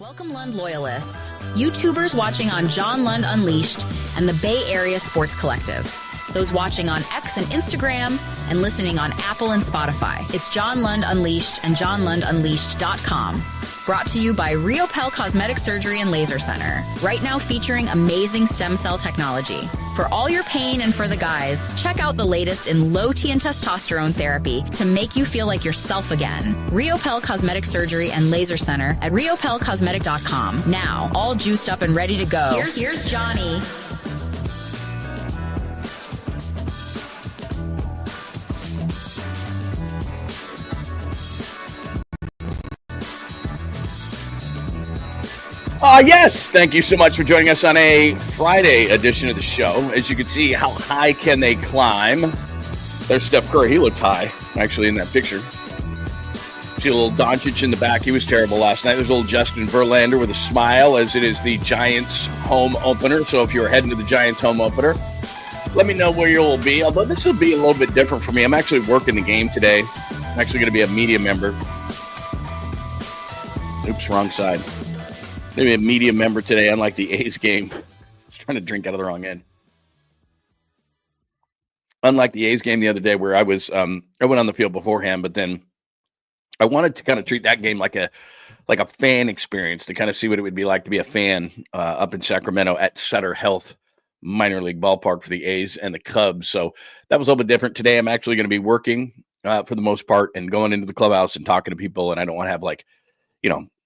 Welcome, Lund loyalists, YouTubers watching on John Lund Unleashed and the Bay Area Sports Collective, those watching on X and Instagram and listening on Apple and Spotify. It's John Lund Unleashed and JohnLundUnleashed.com. Brought to you by 𝐟𝐸𝐵 Cosmetic Surgery and Laser Center. Right now featuring amazing stem cell technology. For all your pain and for the guys, check out the latest in low T and testosterone therapy to make you feel like yourself again. 𝐟𝐸𝐵 Cosmetic Surgery and Laser Center at 𝐟𝐸𝐵Cosmetic.com. Now, all juiced up and ready to go. Here's Johnny. Yes, thank you so much for joining us on a Friday edition of the show. As you can see, how high can they climb? There's Steph Curry. He looked high, actually, in that picture. See a little Doncic in the back. He was terrible last night. There's a little Justin Verlander with a smile, as it is the Giants home opener. So if you're heading to the Giants home opener, let me know where you'll be. Although this will be a little bit different for me. I'm actually working the game today. I'm actually going to be a media member. Oops, wrong side. Maybe a media member today, unlike the A's game. I was trying to drink out of the wrong end. Unlike the A's game the other day, where I went on the field beforehand, but then I wanted to kind of treat that game like a fan experience, to kind of see what it would be like to be a fan up in Sacramento at Sutter Health minor league ballpark for the A's and the Cubs. So that was a little bit different. Today I'm actually going to be working for the most part and going into the clubhouse and talking to people, and I don't want to have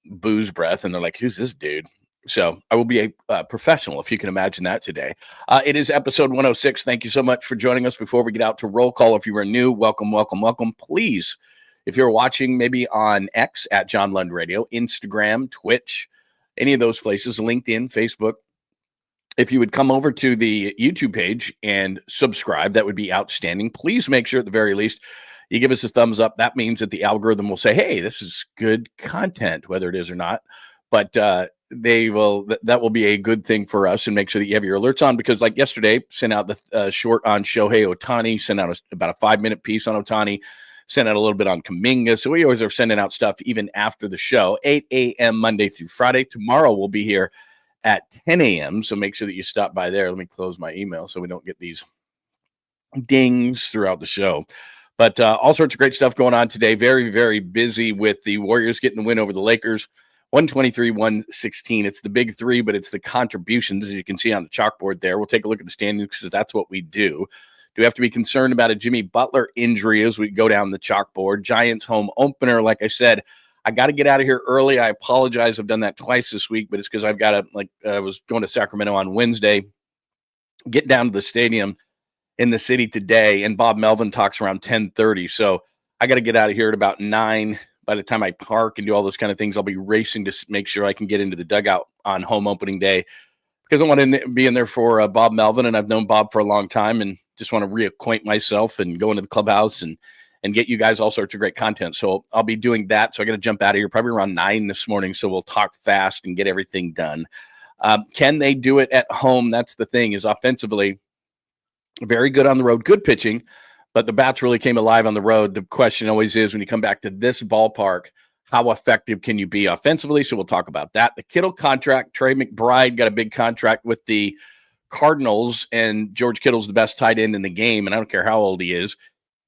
booze breath and they're like, who's this dude? So I will be a professional, if you can imagine that, today. It is episode 106. Thank you so much for joining us. Before we get out to roll call, if you are new, welcome. Please, if you're watching maybe on X at John Lund Radio, Instagram, Twitch, any of those places, LinkedIn, Facebook, if you would come over to the YouTube page and subscribe, that would be outstanding. Please make sure at the very least you give us a thumbs up. That means that the algorithm will say, hey, this is good content, whether it is or not. But that will be a good thing for us, and make sure that you have your alerts on, because like yesterday, sent out the short on Shohei Ohtani, sent out about a 5-minute piece on Ohtani, sent out a little bit on Kuminga. So we always are sending out stuff even after the show, 8 a.m. Monday through Friday. Tomorrow we'll be here at 10 a.m. So make sure that you stop by there. Let me close my email so we don't get these dings throughout the show. But all sorts of great stuff going on today. Very, very busy with the Warriors getting the win over the Lakers, 123-116. It's the big three, but it's the contributions, as you can see on the chalkboard there. We'll take a look at the standings, because that's what we do. Do we have to be concerned about a Jimmy Butler injury as we go down the chalkboard? Giants home opener. Like I said, I got to get out of here early. I apologize. I've done that twice this week, but it's because I've got to, I was going to Sacramento on Wednesday, get down to the stadium in the city today, and Bob Melvin talks around 10:30. So I got to get out of here at about 9. By the time I park and do all those kind of things, I'll be racing to make sure I can get into the dugout on home opening day, because I want to be in there for Bob Melvin, and I've known Bob for a long time, and just want to reacquaint myself and go into the clubhouse and get you guys all sorts of great content. So I'll be doing that. So I got to jump out of here probably around 9 this morning. So we'll talk fast and get everything done. Can they do it at home? That's the thing, is offensively, very good on the road, good pitching, but the bats really came alive on the road. The question always is, when you come back to this ballpark, how effective can you be offensively? So we'll talk about that. The Kittle contract, Trey McBride got a big contract with the Cardinals, and George Kittle's the best tight end in the game, and I don't care how old he is.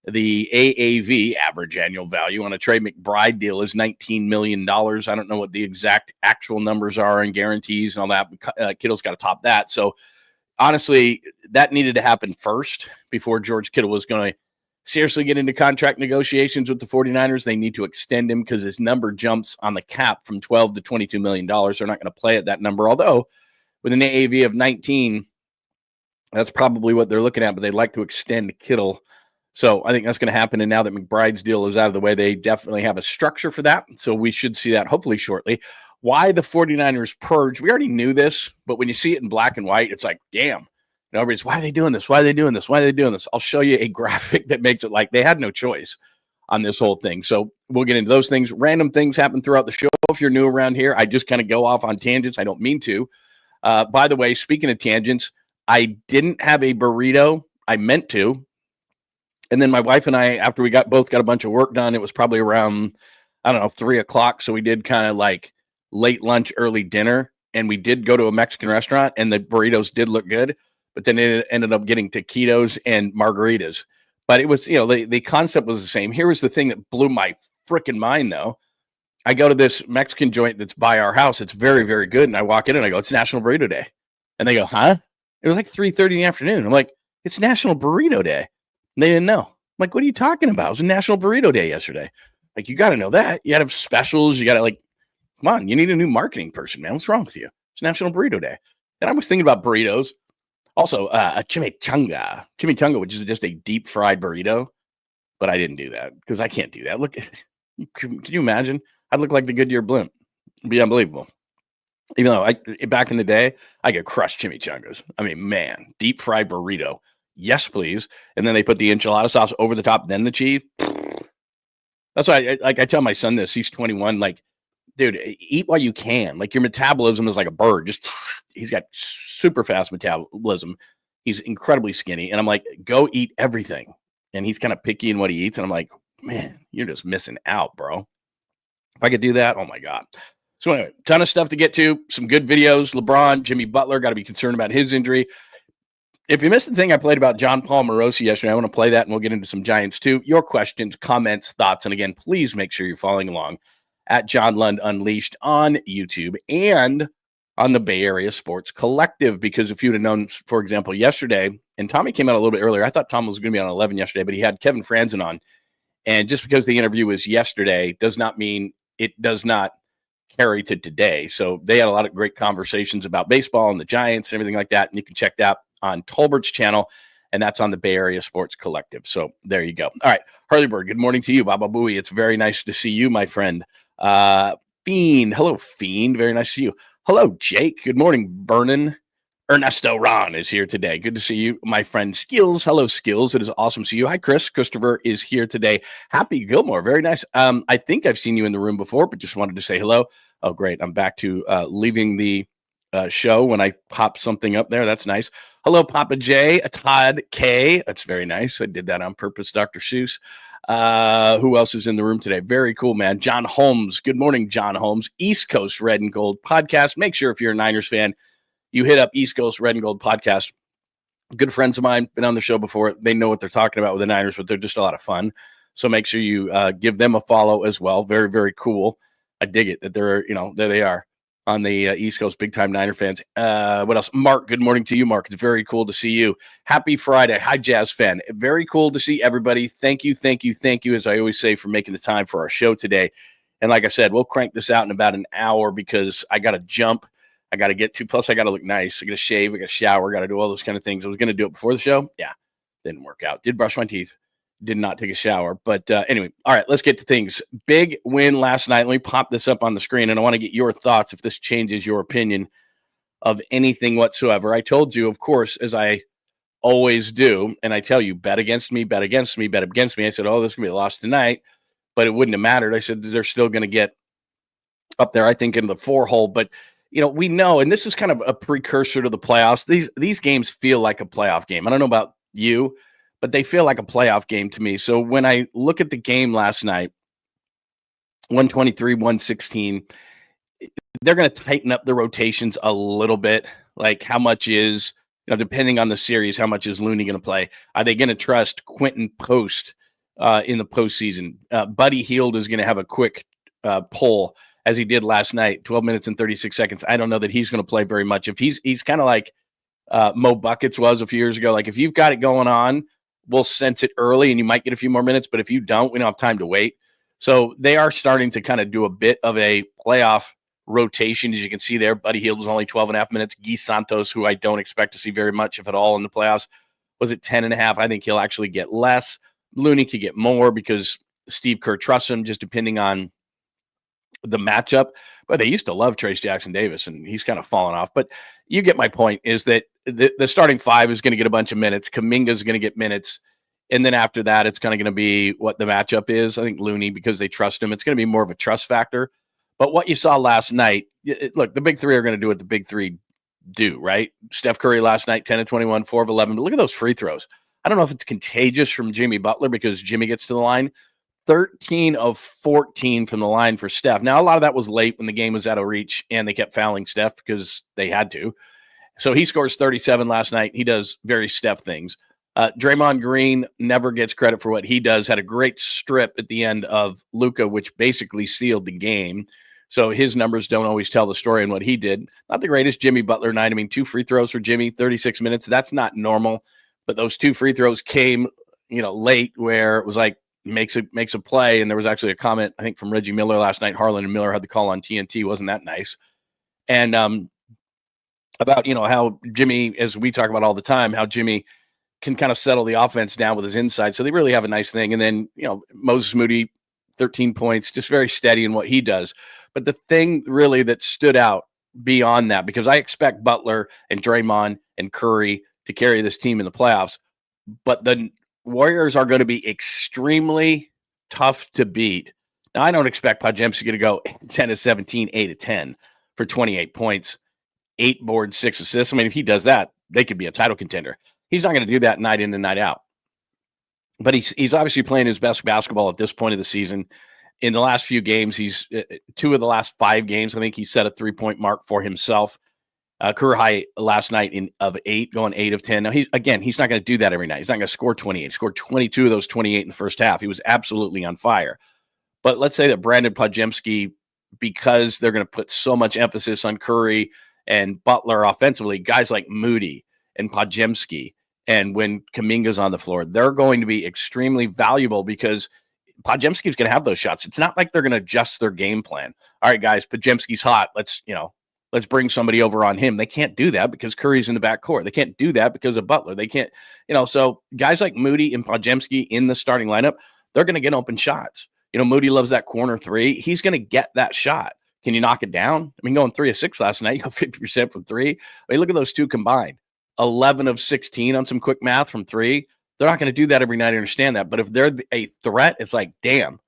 The AAV, average annual value, on a Trey McBride deal is $19 million. I don't know what the exact actual numbers are and guarantees and all that, but Kittle's got to top that. So honestly, that needed to happen first before George Kittle was going to seriously get into contract negotiations with the 49ers. They need to extend him, because his number jumps on the cap from $12 to $22 million. They're not going to play at that number, although with an AAV of 19, that's probably what they're looking at, but they'd like to extend Kittle. So I think that's going to happen. And now that McBride's deal is out of the way, they definitely have a structure for that. So we should see that hopefully shortly. Why the 49ers purge? We already knew this, but when you see it in black and white, it's like, damn. Everybody's, why are they doing this? Why are they doing this? Why are they doing this? I'll show you a graphic that makes it like they had no choice on this whole thing. So we'll get into those things. Random things happen throughout the show. If you're new around here, I just kind of go off on tangents. I don't mean to. By the way, speaking of tangents, I didn't have a burrito. I meant to. And then my wife and I, after we both got a bunch of work done, it was probably around, 3 o'clock. So we did kind of like late lunch, early dinner, and we did go to a Mexican restaurant, and the burritos did look good, but then it ended up getting taquitos and margaritas. But it was, the concept was the same. Here was the thing that blew my freaking mind, though. I go to this Mexican joint that's by our house. It's very, very good. And I walk in and I go, it's National Burrito Day. And they go, huh? It was like 3:30 in the afternoon. I'm like, it's National Burrito Day. And they didn't know. I'm like, what are you talking about? It was a National Burrito Day yesterday. Like, you got to know that. You got to have specials. You got to, come on, you need a new marketing person, man. What's wrong with you? It's National Burrito Day. And I was thinking about burritos. Also, a chimichanga, which is just a deep fried burrito. But I didn't do that because I can't do that. Look, can you imagine? I'd look like the Goodyear blimp. It'd be unbelievable. Even though back in the day, I could crush chimichangas. I mean, man, deep fried burrito. Yes, please. And then they put the enchilada sauce over the top, then the cheese. That's why I tell my son this. He's 21. Like, dude, eat while you can. Like, your metabolism is like a bird. Just he's got super fast metabolism. He's incredibly skinny. And I'm like, go eat everything. And he's kind of picky in what he eats. And I'm like, man, you're just missing out, bro. If I could do that, oh my God. So anyway, ton of stuff to get to. Some good videos. LeBron, Jimmy Butler, got to be concerned about his injury. If you missed the thing I played about John Paul Morosi yesterday, I want to play that and we'll get into some Giants too. Your questions, comments, thoughts. And again, please make sure you're following along at John Lund Unleashed on YouTube and on the Bay Area Sports Collective. Because if you'd have known, for example, yesterday, and Tommy came out a little bit earlier. I thought Tom was going to be on 11 yesterday, but he had Kevin Franzen on. And just because the interview was yesterday does not mean it does not carry to today. So they had a lot of great conversations about baseball and the Giants and everything like that. And you can check that on Tolbert's channel, and that's on the Bay Area Sports Collective. So there you go. All right, Hurleyberg, good morning to you. Baba Booey, it's very nice to see you, my friend. Fiend, hello, Fiend. Very nice to see you. Hello, Jake. Good morning, Vernon. Ernesto Ron is here today. Good to see you, my friend Skills. Hello, Skills. It is awesome to see you. Hi, Chris. Christopher is here today. Happy Gilmore. Very nice. I think I've seen you in the room before, but just wanted to say hello. Oh, great. I'm back to leaving the show when I pop something up there. That's nice. Hello, Papa J. Todd K. That's very nice. I did that on purpose, Dr. Seuss. Who else is in the room today? Very cool, man. John Holmes. Good morning, John Holmes. East Coast Red and Gold podcast. Make sure if you're a Niners fan, you hit up East Coast Red and Gold podcast. Good friends of mine, been on the show before. They know what they're talking about with the Niners, but they're just a lot of fun. So make sure you give them a follow as well. Very, very cool. I dig it that they're, there they are on the East Coast, big time Niner fans. What else? Mark, good morning to you, Mark. It's very cool to see you. Happy Friday. Hi, Jazz fan. Very cool to see everybody. Thank you, as I always say, for making the time for our show today. And like I said, we'll crank this out in about an hour because I got to jump. I got to get to, plus I got to look nice. I got to shave, I got to shower, got to do all those kind of things. I was going to do it before the show. Yeah, didn't work out. Did brush my teeth, did not take a shower. But anyway, all right, let's get to things. Big win last night. Let me pop this up on the screen, and I want to get your thoughts if this changes your opinion of anything whatsoever. I told you, of course, as I always do, and I tell you, bet against me, bet against me, bet against me. I said, oh, this is going to be a loss tonight, but it wouldn't have mattered. I said, they're still going to get up there, I think, in the 4-hole. But we know, and this is kind of a precursor to the playoffs. These games feel like a playoff game. I don't know about you, but they feel like a playoff game to me. So when I look at the game last night, 123-116, they're going to tighten up the rotations a little bit. Like how much is, depending on the series, how much is Looney going to play? Are they going to trust Quentin Post in the postseason? Buddy Hield is going to have a quick pull, as he did last night, 12 minutes and 36 seconds. I don't know that he's going to play very much. If he's kind of like Mo Buckets was a few years ago. Like if you've got it going on, we'll sense it early and you might get a few more minutes. But if you don't, we don't have time to wait. So they are starting to kind of do a bit of a playoff rotation. As you can see there, Buddy Hield was only 12 and a half minutes. Guy Santos, who I don't expect to see very much, if at all, in the playoffs, was at 10 and a half. I think he'll actually get less. Looney could get more because Steve Kerr trusts him, just depending on the matchup. But they used to love Trace Jackson Davis, and he's kind of fallen off. But you get my point, is that the starting five is going to get a bunch of minutes. Kuminga is going to get minutes. And then after that, it's kind of going to be what the matchup is. I think Looney, because they trust him, it's going to be more of a trust factor. But what you saw last night, look, the big three are going to do what the big three do, right? Steph Curry last night, 10 of 21, 4 of 11. But look at those free throws. I don't know if it's contagious from Jimmy Butler because Jimmy gets to the line. 13 of 14 from the line for Steph. Now, a lot of that was late when the game was out of reach and they kept fouling Steph because they had to. So he scores 37 last night. He does very Steph things. Draymond Green never gets credit for what he does. Had a great strip at the end of Luka, which basically sealed the game. So his numbers don't always tell the story on what he did. Not the greatest. Jimmy Butler night. I mean, 2 free throws for Jimmy, 36 minutes. That's not normal. But those 2 free throws came, late where it was like, makes a play. And there was actually a comment, I think, from Reggie Miller last night. Harlan and Miller had the call on TNT. Wasn't that nice? And about, how Jimmy, as we talk about all the time, how Jimmy can kind of settle the offense down with his inside. So they really have a nice thing. And then, Moses Moody, 13 points, just very steady in what he does. But the thing really that stood out beyond that, because I expect Butler and Draymond and Curry to carry this team in the playoffs, but the Warriors are going to be extremely tough to beat. Now, I don't expect Podziemski to go 10 of 17, 8 of 10 for 28 points, 8 boards, 6 assists. I mean, if he does that, they could be a title contender. He's not going to do that night in and night out. But he's obviously playing his best basketball at this point of the season. In the last few games, he's 2 of the last 5 games, I think he set a 3-point mark for himself. Career high last night of 8, going 8 of 10. Now, he's not going to do that every night. He's not going to score 28. He scored 22 of those 28 in the first half. He was absolutely on fire. But let's say that Brandon Podziemski, because they're going to put so much emphasis on Curry and Butler offensively, guys like Moody and Podziemski, and when Kuminga's on the floor, they're going to be extremely valuable because Podziemski's going to have those shots. It's not like they're going to adjust their game plan. All right, guys, Podziemski's hot. Let's bring somebody over on him. They can't do that because Curry's in the backcourt. They can't do that because of Butler. They can't, so guys like Moody and Podziemski in the starting lineup, they're going to get open shots. Moody loves that corner 3. He's going to get that shot. Can you knock it down? I mean, going 3 of 6 last night, you go 50% from 3. I mean, look at those two combined. 11 of 16 on some quick math from 3. They're not going to do that every night. I understand that. But if they're a threat, it's like, damn,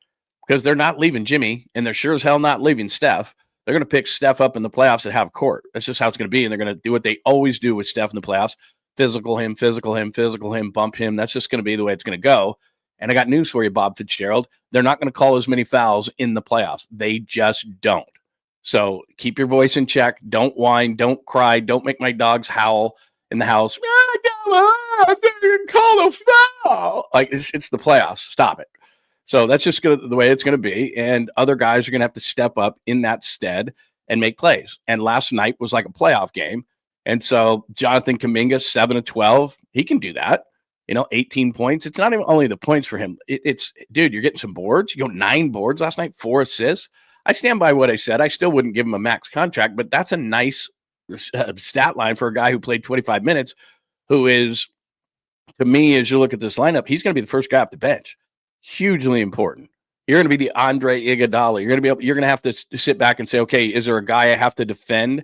because they're not leaving Jimmy and they're sure as hell not leaving Steph. They're going to pick Steph up in the playoffs at half court. That's just how it's going to be. And they're going to do what they always do with Steph in the playoffs. Physical him, bump him. That's just going to be the way it's going to go. And I got news for you, Bob Fitzgerald. They're not going to call as many fouls in the playoffs. They just don't. So keep your voice in check. Don't whine. Don't cry. Don't make my dogs howl in the house. I didn't call a foul. Like, it's the playoffs. Stop it. So that's just the way it's going to be. And other guys are going to have to step up in that stead and make plays. And last night was like a playoff game. And so Jonathan Kuminga, 7 of 12, he can do that. 18 points. It's not even only the points for him. It's dude, you're getting some boards. You go 9 boards last night, 4 assists. I stand by what I said. I still wouldn't give him a max contract, but that's a nice stat line for a guy who played 25 minutes, who is, to me, as you look at this lineup, he's going to be the first guy off the bench. Hugely important. You're going to be the Andre Iguodala. You're going to have to sit back and say, okay, is there a guy I have to defend?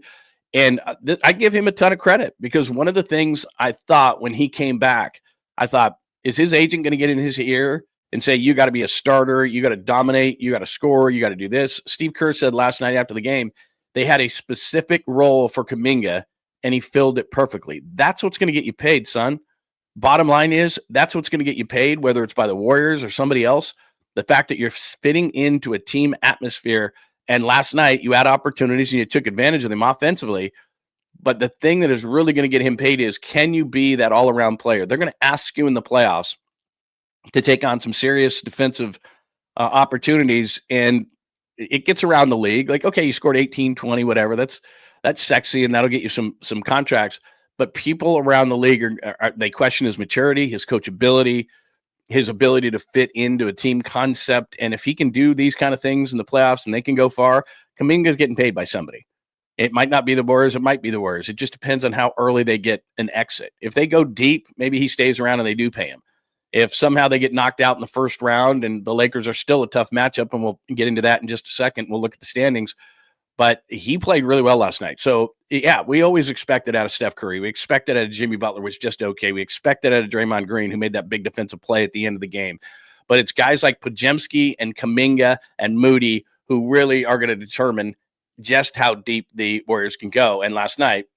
And I give him a ton of credit because one of the things I thought when he came back, I thought, is his agent going to get in his ear and say, you got to be a starter, you got to dominate, you got to score, you got to do this? Steve Kerr said last night after the game, they had a specific role for Kuminga, and he filled it perfectly. That's what's going to get you paid, son. Bottom line is, that's what's going to get you paid, whether it's by the Warriors or somebody else. The fact that you're fitting into a team atmosphere, and last night you had opportunities and you took advantage of them offensively. But the thing that is really going to get him paid is, can you be that all-around player? They're going to ask you in the playoffs to take on some serious defensive opportunities, and it gets around the league. Like, okay, you scored 18, 20, whatever. That's sexy, and that'll get you some contracts. But people around the league they question his maturity, his coachability, his ability to fit into a team concept. And if he can do these kind of things in the playoffs and they can go far, Kuminga's getting paid by somebody. It might not be the Warriors. It might be the Warriors. It just depends on how early they get an exit. If they go deep, maybe he stays around and they do pay him. If somehow they get knocked out in the first round and the Lakers are still a tough matchup, and we'll get into that in just a second. We'll look at the standings. But he played really well last night. So, yeah, we always expected out of Steph Curry. We expected out of Jimmy Butler, was just okay. We expected out of Draymond Green, who made that big defensive play at the end of the game. But it's guys like Podziemski and Kuminga and Moody who really are going to determine just how deep the Warriors can go. And last night,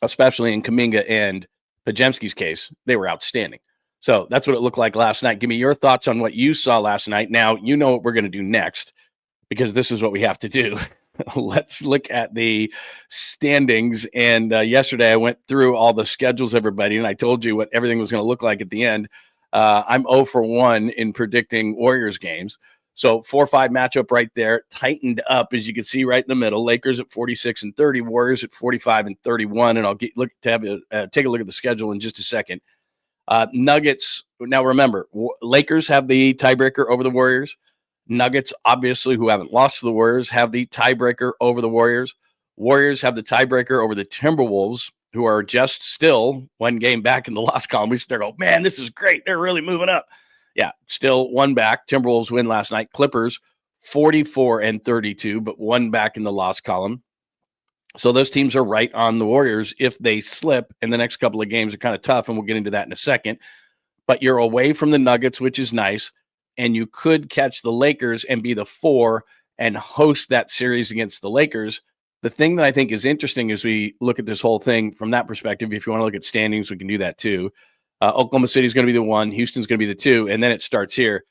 especially in Kuminga and Podziemski's case, they were outstanding. So that's what it looked like last night. Give me your thoughts on what you saw last night. Now, you know what we're going to do next, because this is what we have to do. Let's look at the standings. And yesterday I went through all the schedules, everybody, and I told you what everything was going to look like at the end. I'm 0 for 1 in predicting Warriors games. So 4-5 matchup right there, tightened up, as you can see right in the middle. Lakers at 46-30, Warriors at 45-31. And I'll take a look at the schedule in just a second. Nuggets. Now remember, Lakers have the tiebreaker over the Warriors. Nuggets, obviously, who haven't lost to the Warriors, have the tiebreaker over the Warriors. Warriors have the tiebreaker over the Timberwolves, who are just still one game back in the loss column. We start going, man, this is great. They're really moving up. Yeah, still one back. Timberwolves win last night. Clippers, 44-32, but one back in the loss column. So those teams are right on the Warriors. If they slip, and the next couple of games are kind of tough, and we'll get into that in a second. But you're away from the Nuggets, which is nice. And you could catch the Lakers and be the 4 and host that series against the Lakers. The thing that I think is interesting as we look at this whole thing from that perspective, if you want to look at standings, we can do that too. Oklahoma City is going to be the 1. Houston's going to be the 2. And then it starts here.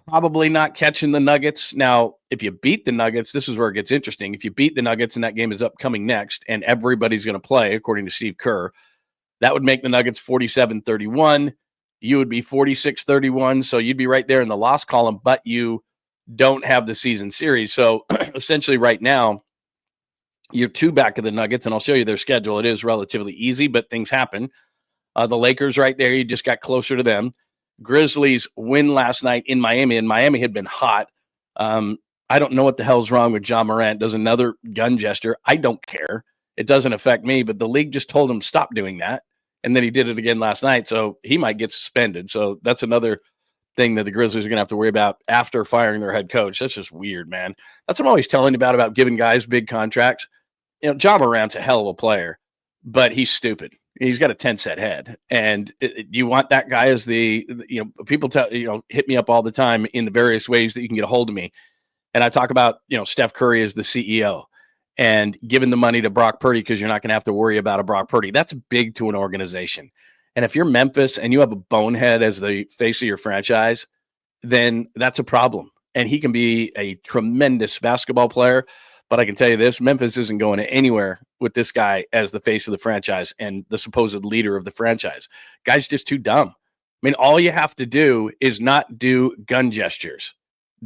Probably not catching the Nuggets. Now, if you beat the Nuggets, this is where it gets interesting. If you beat the Nuggets and that game is upcoming next and everybody's going to play, according to Steve Kerr, that would make the Nuggets 47-31. You would be 46-31, so you'd be right there in the loss column, but you don't have the season series. So essentially right now, you're 2 back of the Nuggets, and I'll show you their schedule. It is relatively easy, but things happen. The Lakers right there, you just got closer to them. Grizzlies win last night in Miami, and Miami had been hot. I don't know what the hell's wrong with Ja Morant. Does another gun gesture. I don't care. It doesn't affect me, but the league just told him stop doing that. And then he did it again last night, so he might get suspended. So that's another thing that the Grizzlies are going to have to worry about after firing their head coach. That's just weird, man. That's what I'm always telling you about giving guys big contracts. You know, Ja Morant's a hell of a player, but he's stupid. He's got a 10-set head. And you want that guy as people hit me up all the time in the various ways that you can get a hold of me. And I talk about, Steph Curry as the CEO. And giving the money to Brock Purdy because you're not going to have to worry about a Brock Purdy. That's big to an organization. And if you're Memphis and you have a bonehead as the face of your franchise, then that's a problem. And he can be a tremendous basketball player. But I can tell you this, Memphis isn't going anywhere with this guy as the face of the franchise and the supposed leader of the franchise. Guy's just too dumb. I mean, all you have to do is not do gun gestures.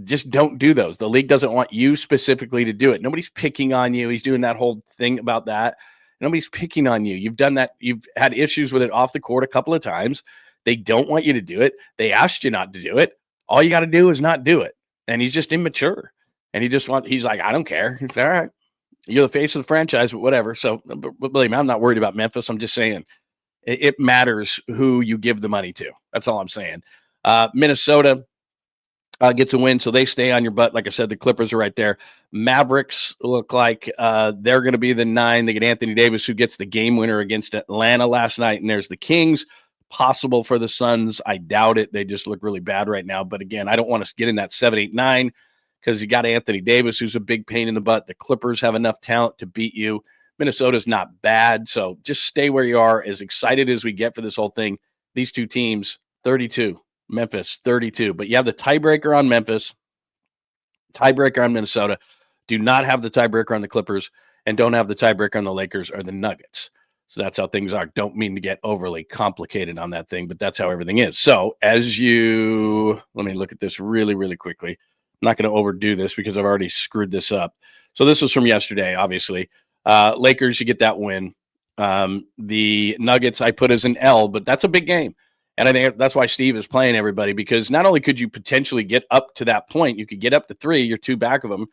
Just don't do those. The league doesn't want you specifically to do it. Nobody's picking on you. He's doing that whole thing about that. Nobody's picking on you. You've done that. You've had issues with it off the court a couple of times. They don't want you to do it. They asked you not to do it. All you got to do is not do it. And he's just immature. And he's like, I don't care. It's all right. You're the face of the franchise, but whatever. So believe me, I'm not worried about Memphis. I'm just saying it matters who you give the money to. That's all I'm saying. Minnesota gets a win, so they stay on your butt. Like I said, the Clippers are right there. Mavericks look like they're going to be the 9. They get Anthony Davis, who gets the game winner against Atlanta last night. And there's the Kings. Possible for the Suns. I doubt it. They just look really bad right now. But again, I don't want to get in that 7, 8, 9 because you got Anthony Davis, who's a big pain in the butt. The Clippers have enough talent to beat you. Minnesota's not bad. So just stay where you are. As excited as we get for this whole thing, these two teams, 32. Memphis, 32. But you have the tiebreaker on Memphis, tiebreaker on Minnesota. Do not have the tiebreaker on the Clippers, and don't have the tiebreaker on the Lakers or the Nuggets. So that's how things are. Don't mean to get overly complicated on that thing, but that's how everything is. So let me look at this really, really quickly. I'm not going to overdo this because I've already screwed this up. So this was from yesterday, obviously. Lakers, you get that win. The Nuggets I put as an L, but that's a big game. And I think that's why Steve is playing everybody, because not only could you potentially get up to that point, you could get up to 3, you're 2 back of them.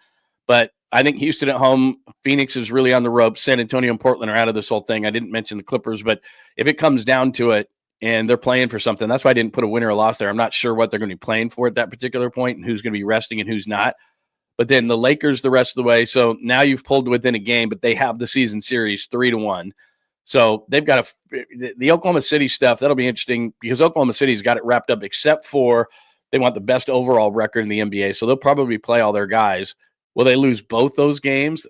But I think Houston at home, Phoenix is really on the ropes. San Antonio and Portland are out of this whole thing. I didn't mention the Clippers, but if it comes down to it and they're playing for something, that's why I didn't put a win or a loss there. I'm not sure what they're going to be playing for at that particular point and who's going to be resting and who's not. But then the Lakers the rest of the way. So now you've pulled within a game, but they have the season series 3-1. So they've got the Oklahoma City stuff. That'll be interesting because Oklahoma City's got it wrapped up, except for they want the best overall record in the NBA. So they'll probably play all their guys. Will they lose both those games?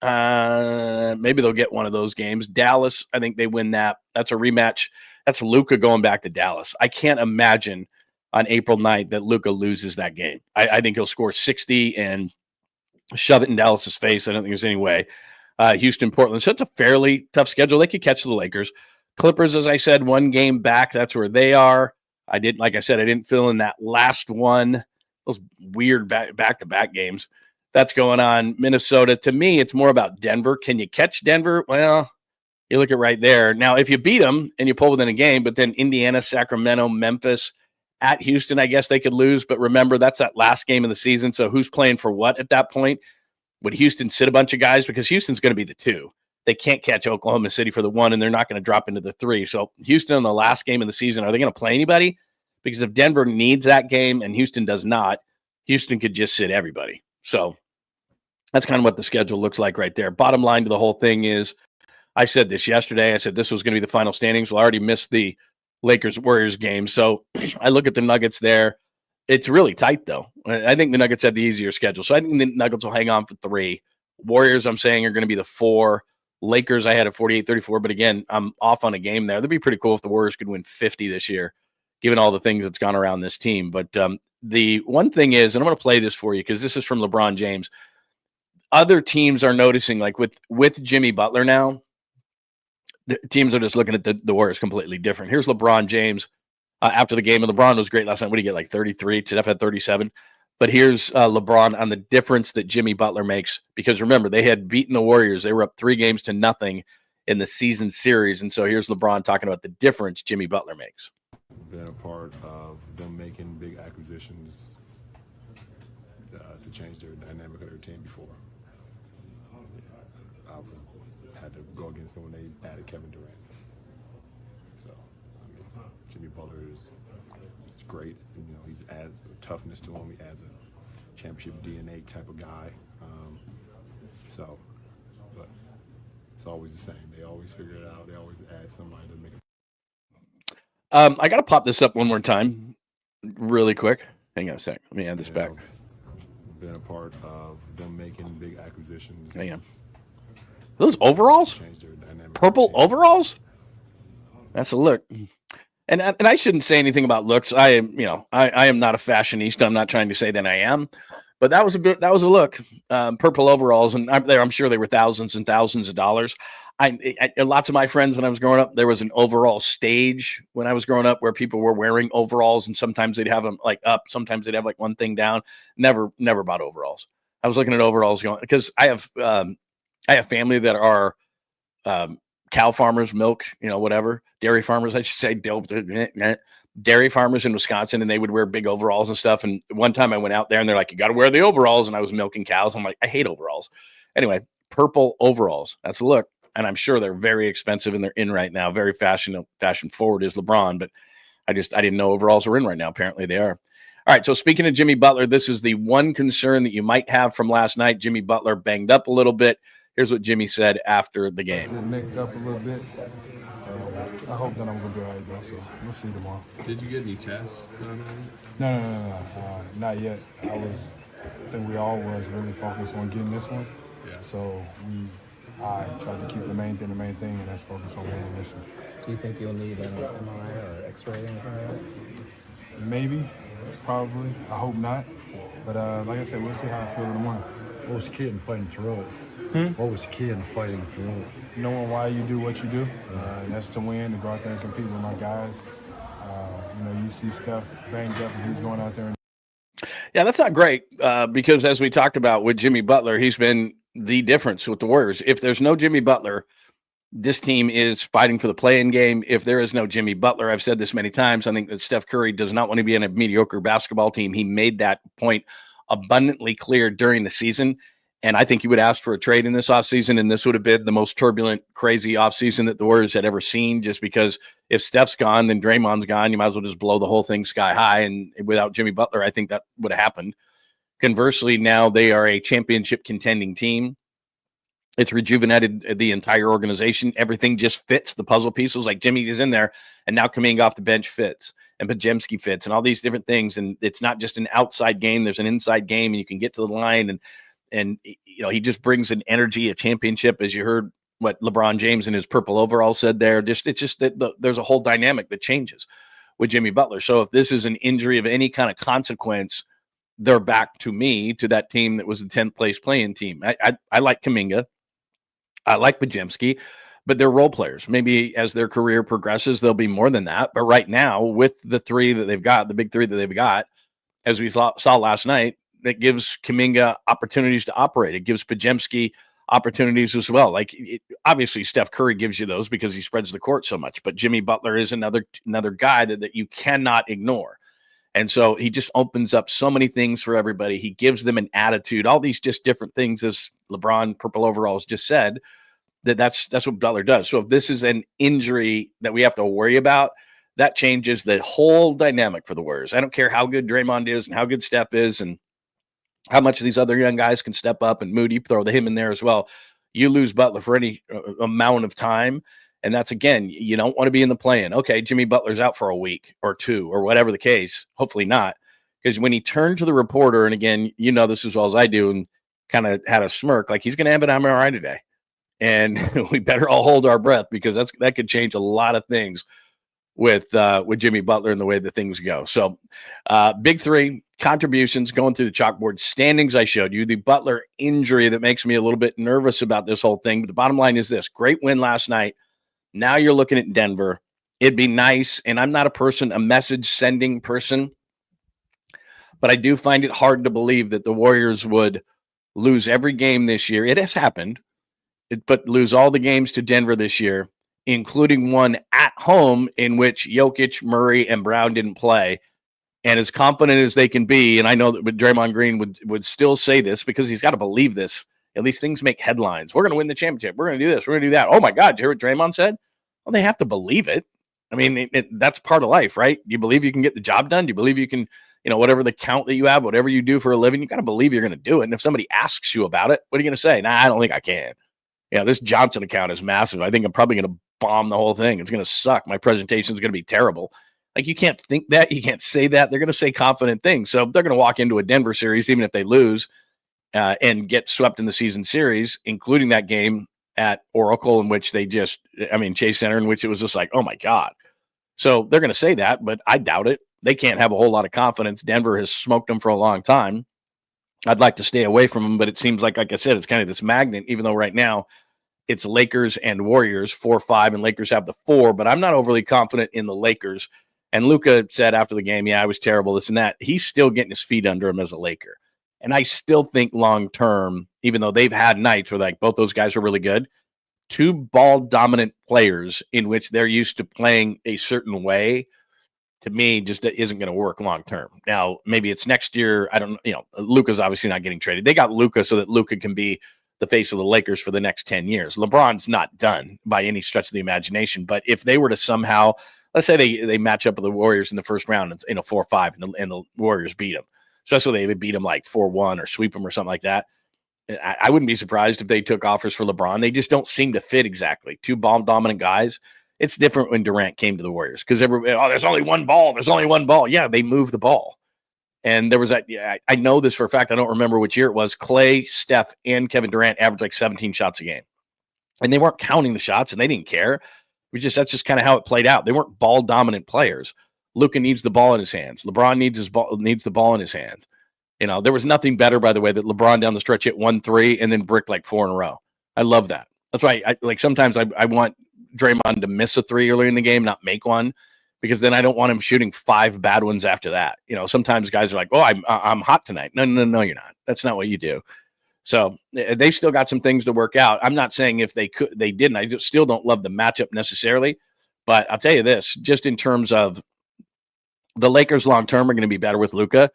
Maybe they'll get one of those games. Dallas, I think they win that. That's a rematch. That's Luka going back to Dallas. I can't imagine on April 9th that Luka loses that game. I think he'll score 60 and shove it in Dallas's face. I don't think there's any way. Houston, Portland. So it's a fairly tough schedule. They could catch the Lakers. Clippers, as I said, 1 game back. That's where they are. Like I said, I didn't fill in that last one. Those weird back-to-back games. That's going on. Minnesota. To me, it's more about Denver. Can you catch Denver? Well, you look at right there. Now, if you beat them and you pull within a game, but then Indiana, Sacramento, Memphis, at Houston, I guess they could lose. But remember, that's that last game of the season. So who's playing for what at that point? Would Houston sit a bunch of guys? Because Houston's going to be the 2. They can't catch Oklahoma City for the 1, and they're not going to drop into the 3. So Houston in the last game of the season, are they going to play anybody? Because if Denver needs that game and Houston does not, Houston could just sit everybody. So that's kind of what the schedule looks like right there. Bottom line to the whole thing is, I said this yesterday. I said this was going to be the final standings. Well, I already missed the Lakers-Warriors game. So I look at the Nuggets there. It's really tight, though. I think the Nuggets have the easier schedule. So I think the Nuggets will hang on for 3. Warriors, I'm saying, are going to be the 4. Lakers, I had a 48-34. But again, I'm off on a game there. That'd be pretty cool if the Warriors could win 50 this year, given all the things that's gone around this team. But the one thing is, and I'm going to play this for you because this is from LeBron James. Other teams are noticing, like with Jimmy Butler now, the teams are just looking at the Warriors completely different. Here's LeBron James after the game, and LeBron was great last night. What did he get, like 33? Steph had 37. But here's LeBron on the difference that Jimmy Butler makes. Because remember, they had beaten the Warriors. They were up 3-0 in the season series. And so here's LeBron talking about the difference Jimmy Butler makes. Been a part of them making big acquisitions to change their dynamic of their team before. I've had to go against them when they added Kevin Durant. So, I mean, Jimmy Butler is great. You know, he adds a toughness to him. He adds a championship DNA type of guy. But it's always the same. They always figure it out. They always add somebody that makes. I got to pop this up one more time really quick. Hang on a sec. Let me add this back. Been a part of them making big acquisitions. Hang on. Those overalls? Purple overalls? That's a look. And I shouldn't say anything about looks. I am not a fashionista. I'm not trying to say that I am. But that was a look. Purple overalls, and I'm sure they were thousands and thousands of dollars. Lots of my friends when I was growing up, there was an overall stage when I was growing up where people were wearing overalls, and sometimes they'd have them like up, sometimes they'd have like one thing down. Never bought overalls. I was looking at overalls going because I have family that are cow farmers, milk, whatever, dairy farmers. I should say dairy farmers in Wisconsin, and they would wear big overalls and stuff. And one time I went out there, and they're like, "You got to wear the overalls," and I was milking cows. I'm like, I hate overalls. Anyway, purple overalls. That's the look. And I'm sure they're very expensive and they're in right now. Very fashion forward is LeBron, but I didn't know overalls are in right now. Apparently they are. All right. So speaking of Jimmy Butler, this is the one concern that you might have from last night. Jimmy Butler banged up a little bit. Here's what Jimmy said after the game. It nicked up a little bit. I hope that I'm going to be all right, though. So we'll see tomorrow. Did you get any tests done? No. Not yet. I think we all was really focused on getting this one. Yeah. So I tried to keep the main thing, and that's focus on winning this one. Do you think you'll need an MRI or X-ray or anything like that? Maybe, probably. I hope not. But like I said, we'll see how I feel in the morning. What was the key in fighting through it? What was the key in fighting through it? Knowing why you do what you do. That's to win, to go out there and compete with my guys. You see Steph banged up, and he's going out there. Yeah, that's not great because as we talked about with Jimmy Butler, he's been the difference with the Warriors. If there's no Jimmy Butler, this team is fighting for the play-in game. If there is no Jimmy Butler, I've said this many times, I think that Steph Curry does not want to be in a mediocre basketball team. He made that point abundantly clear during the season, and I think he would ask for a trade in this offseason, and this would have been the most turbulent, crazy offseason that the Warriors had ever seen, just because if Steph's gone, then Draymond's gone. You might as well just blow the whole thing sky high, and without Jimmy Butler, I think that would have happened. Conversely, now they are a championship contending team. It's rejuvenated the entire organization. Everything just fits. The puzzle pieces, like Jimmy is in there, and now coming off the bench fits, and Podziemski fits, and all these different things. And it's not just an outside game. There's an inside game, and you can get to the line. And he just brings an energy, a championship, as you heard what LeBron James in his purple overall said there. It's just that there's a whole dynamic that changes with Jimmy Butler. So if this is an injury of any kind of consequence, they're back to that team that was the 10th place playing team. I like Kuminga. I like Podziemski, but they're role players. Maybe as their career progresses, they'll be more than that. But right now, with the three that they've got, the big three that they've got, as we saw last night, that gives Kuminga opportunities to operate. It gives Podziemski opportunities as well. Like obviously Steph Curry gives you those because he spreads the court so much, but Jimmy Butler is another guy that you cannot ignore. And so he just opens up so many things for everybody. He gives them an attitude, all these just different things, as LeBron purple overalls just said, that's what Butler does. So if this is an injury that we have to worry about, that changes the whole dynamic for the Warriors. I don't care how good Draymond is and how good Steph is and how much of these other young guys can step up, and Moody, throw him in there as well. You lose Butler for any amount of time, and that's, again, you don't want to be in the play-in. Okay, Jimmy Butler's out for a week or two or whatever the case. Hopefully not, because when he turned to the reporter, and again, you know this as well as I do, and kind of had a smirk, like he's going to have an MRI today. And we better all hold our breath because that could change a lot of things with Jimmy Butler and the way that things go. So big three contributions going through the chalkboard. Standings I showed you. The Butler injury that makes me a little bit nervous about this whole thing. But the bottom line is this. Great win last night. Now you're looking at Denver. It'd be nice, and I'm not a message-sending person, but I do find it hard to believe that the Warriors would lose every game this year. It has happened, but lose all the games to Denver this year, including one at home in which Jokic, Murray, and Brown didn't play. And as confident as they can be, and I know that Draymond Green would still say this because he's got to believe this. At least things make headlines. We're going to win the championship. We're going to do this. We're going to do that. Oh, my God, did you hear what Draymond said? Well, they have to believe it. I mean, that's part of life, right? You believe you can get the job done. You believe you can, whatever the count that you have, whatever you do for a living, you got to believe you're going to do it. And if somebody asks you about it, what are you going to say? Nah, I don't think I can. This Johnson account is massive. I think I'm probably going to bomb the whole thing. It's going to suck. My presentation is going to be terrible. Like, you can't think that. You can't say that. They're going to say confident things. So they're going to walk into a Denver series, even if they lose, and get swept in the season series, including that game at Oracle in which they Chase Center, in which it was just like, oh, my God. So they're going to say that, but I doubt it. They can't have a whole lot of confidence. Denver has smoked them for a long time. I'd like to stay away from them, but it seems like I said, it's kind of this magnet, even though right now it's Lakers and Warriors 4-5, and Lakers have the 4, but I'm not overly confident in the Lakers. And Luka said after the game, yeah, I was terrible, this and that. He's still getting his feet under him as a Laker. And I still think long-term, even though they've had nights where both those guys are really good, two ball-dominant players in which they're used to playing a certain way, to me, just isn't going to work long-term. Now, maybe it's next year. I don't know. Luka's obviously not getting traded. They got Luka so that Luka can be the face of the Lakers for the next 10 years. LeBron's not done by any stretch of the imagination. But if they were to somehow, let's say they match up with the Warriors in the first round in a 4-5 and the Warriors beat them, especially they would beat them like 4-1 or sweep them or something like that. I wouldn't be surprised if they took offers for LeBron. They just don't seem to fit exactly. Two ball-dominant guys. It's different when Durant came to the Warriors because everybody, there's only one ball. There's only one ball. Yeah, they moved the ball. And there was that. Yeah, I know this for a fact. I don't remember which year it was. Klay, Steph, and Kevin Durant averaged like 17 shots a game. And they weren't counting the shots, and they didn't care. That's just kind of how it played out. They weren't ball-dominant players. Luka needs the ball in his hands. LeBron needs the ball in his hands. There was nothing better, by the way, that LeBron down the stretch hit 1-3 and then bricked like 4 in a row. I love that. That's why sometimes I want Draymond to miss a 3 early in the game, not make one, because then I don't want him shooting 5 bad ones after that. Sometimes guys are like, oh, I'm hot tonight. No, you're not. That's not what you do. So they still got some things to work out. I'm not saying if they didn't. I still don't love the matchup necessarily. But I'll tell you this, just in terms of the Lakers long-term are going to be better with Luka.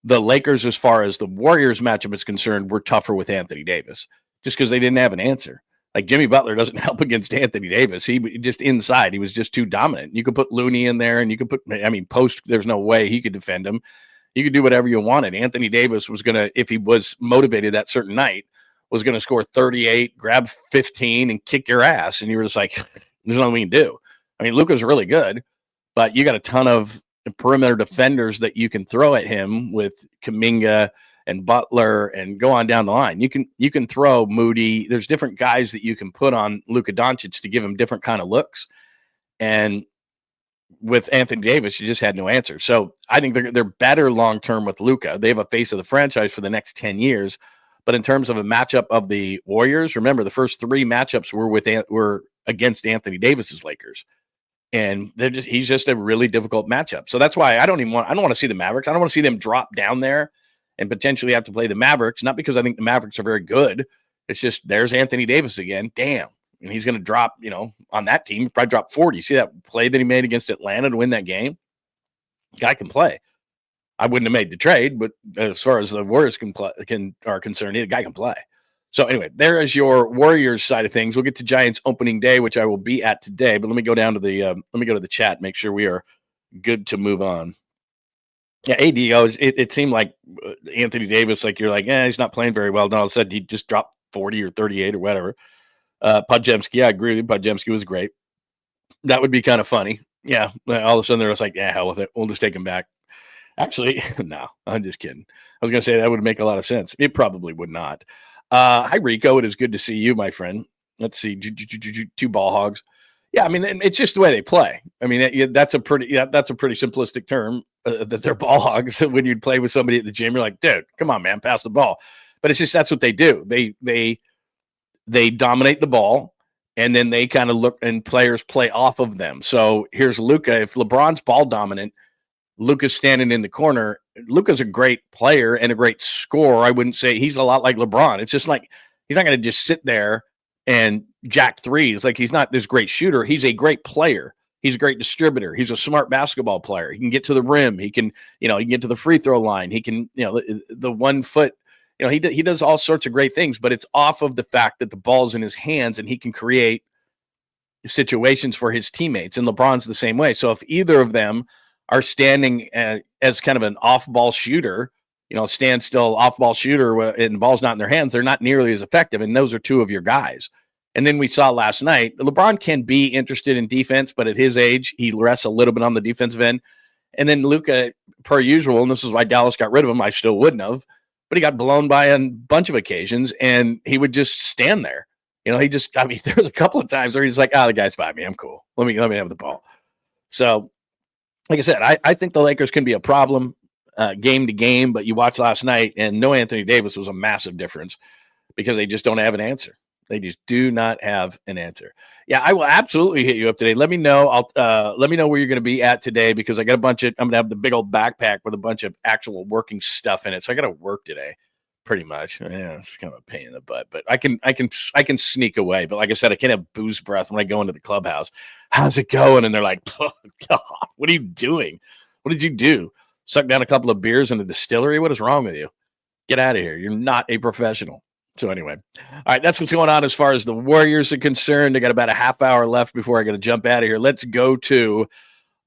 The Lakers, as far as the Warriors matchup is concerned, were tougher with Anthony Davis just because they didn't have an answer. Like, Jimmy Butler doesn't help against Anthony Davis. He just inside, he was just too dominant. You could put Looney in there, and you could post, there's no way he could defend him. You could do whatever you wanted. Anthony Davis was going to, if he was motivated that certain night, was going to score 38, grab 15, and kick your ass. And you were just like, there's nothing we can do. Luka's really good, but you got a ton of perimeter defenders that you can throw at him with Kuminga and Butler and go on down the line. You can throw Moody. There's different guys that you can put on Luka Doncic to give him different kind of looks. And with Anthony Davis, you just had no answer. So I think they're better long-term with Luka. They have a face of the franchise for the next 10 years. But in terms of a matchup of the Warriors, remember the first 3 matchups were against Anthony Davis's Lakers. And he's just a really difficult matchup. So that's why I don't want to see the Mavericks. I don't want to see them drop down there and potentially have to play the Mavericks. Not because I think the Mavericks are very good. It's just there's Anthony Davis again. Damn. And he's going to drop, on that team, probably drop 40. See that play that he made against Atlanta to win that game? Guy can play. I wouldn't have made the trade, but as far as the Warriors are concerned, the guy can play. So anyway, there is your Warriors side of things. We'll get to Giants opening day, which I will be at today. But let me go down to the chat, make sure we are good to move on. Yeah, it seemed like Anthony Davis, like you're like, he's not playing very well. And all of a sudden, he just dropped 40 or 38 or whatever. Podziemski, I agree with you. Podziemski was great. That would be kind of funny. Yeah, all of a sudden they're just like, hell with it. We'll just take him back. Actually, no, I'm just kidding. I was going to say that would make a lot of sense. It probably would not. Hi, Rico. It is good to see you, my friend. Let's see. 2 ball hogs. Yeah, I mean, it's just the way they play. I mean, that's a pretty simplistic term that they're ball hogs. When you play with somebody at the gym, you're like, dude, come on, man, pass the ball. But it's just that's what they do. They dominate the ball, and then they kind of look and players play off of them. So here's Luka. If LeBron's ball dominant, Luka's standing in the corner. Luka's a great player and a great scorer. I wouldn't say he's a lot like LeBron. It's just like he's not going to just sit there and jack threes. Like he's not this great shooter. He's a great player. He's a great distributor. He's a smart basketball player. He can get to the rim. He can get to the free throw line. He can, the 1 foot. He does all sorts of great things, but it's off of the fact that the ball's in his hands and he can create situations for his teammates. And LeBron's the same way. So if either of them are standing as kind of an off-ball shooter, standstill off-ball shooter, and the ball's not in their hands, they're not nearly as effective. And those are 2 of your guys. And then we saw last night, LeBron can be interested in defense, but at his age, he rests a little bit on the defensive end. And then Luka, per usual, and this is why Dallas got rid of him, I still wouldn't have, but he got blown by on a bunch of occasions, and he would just stand there. There was a couple of times where he's like, the guy's by me. I'm cool. Let me have the ball. So, like I said, I think the Lakers can be a problem game to game, but you watched last night, and no Anthony Davis was a massive difference because they just don't have an answer. They just do not have an answer. Yeah, I will absolutely hit you up today. Let me know. Let me know where you're going to be at today because I got I'm going to have the big old backpack with a bunch of actual working stuff in it. So I got to work today, pretty much. Yeah, it's kind of a pain in the butt, but I can sneak away. But like I said, I can't have booze breath when I go into the clubhouse. How's it going? And they're like, oh, God, what are you doing? What did you do? Suck down a couple of beers in the distillery? What is wrong with you? Get out of here. You're not a professional. So anyway, all right, that's what's going on as far as the Warriors are concerned. I got about a half hour left before I got to jump out of here. Let's go to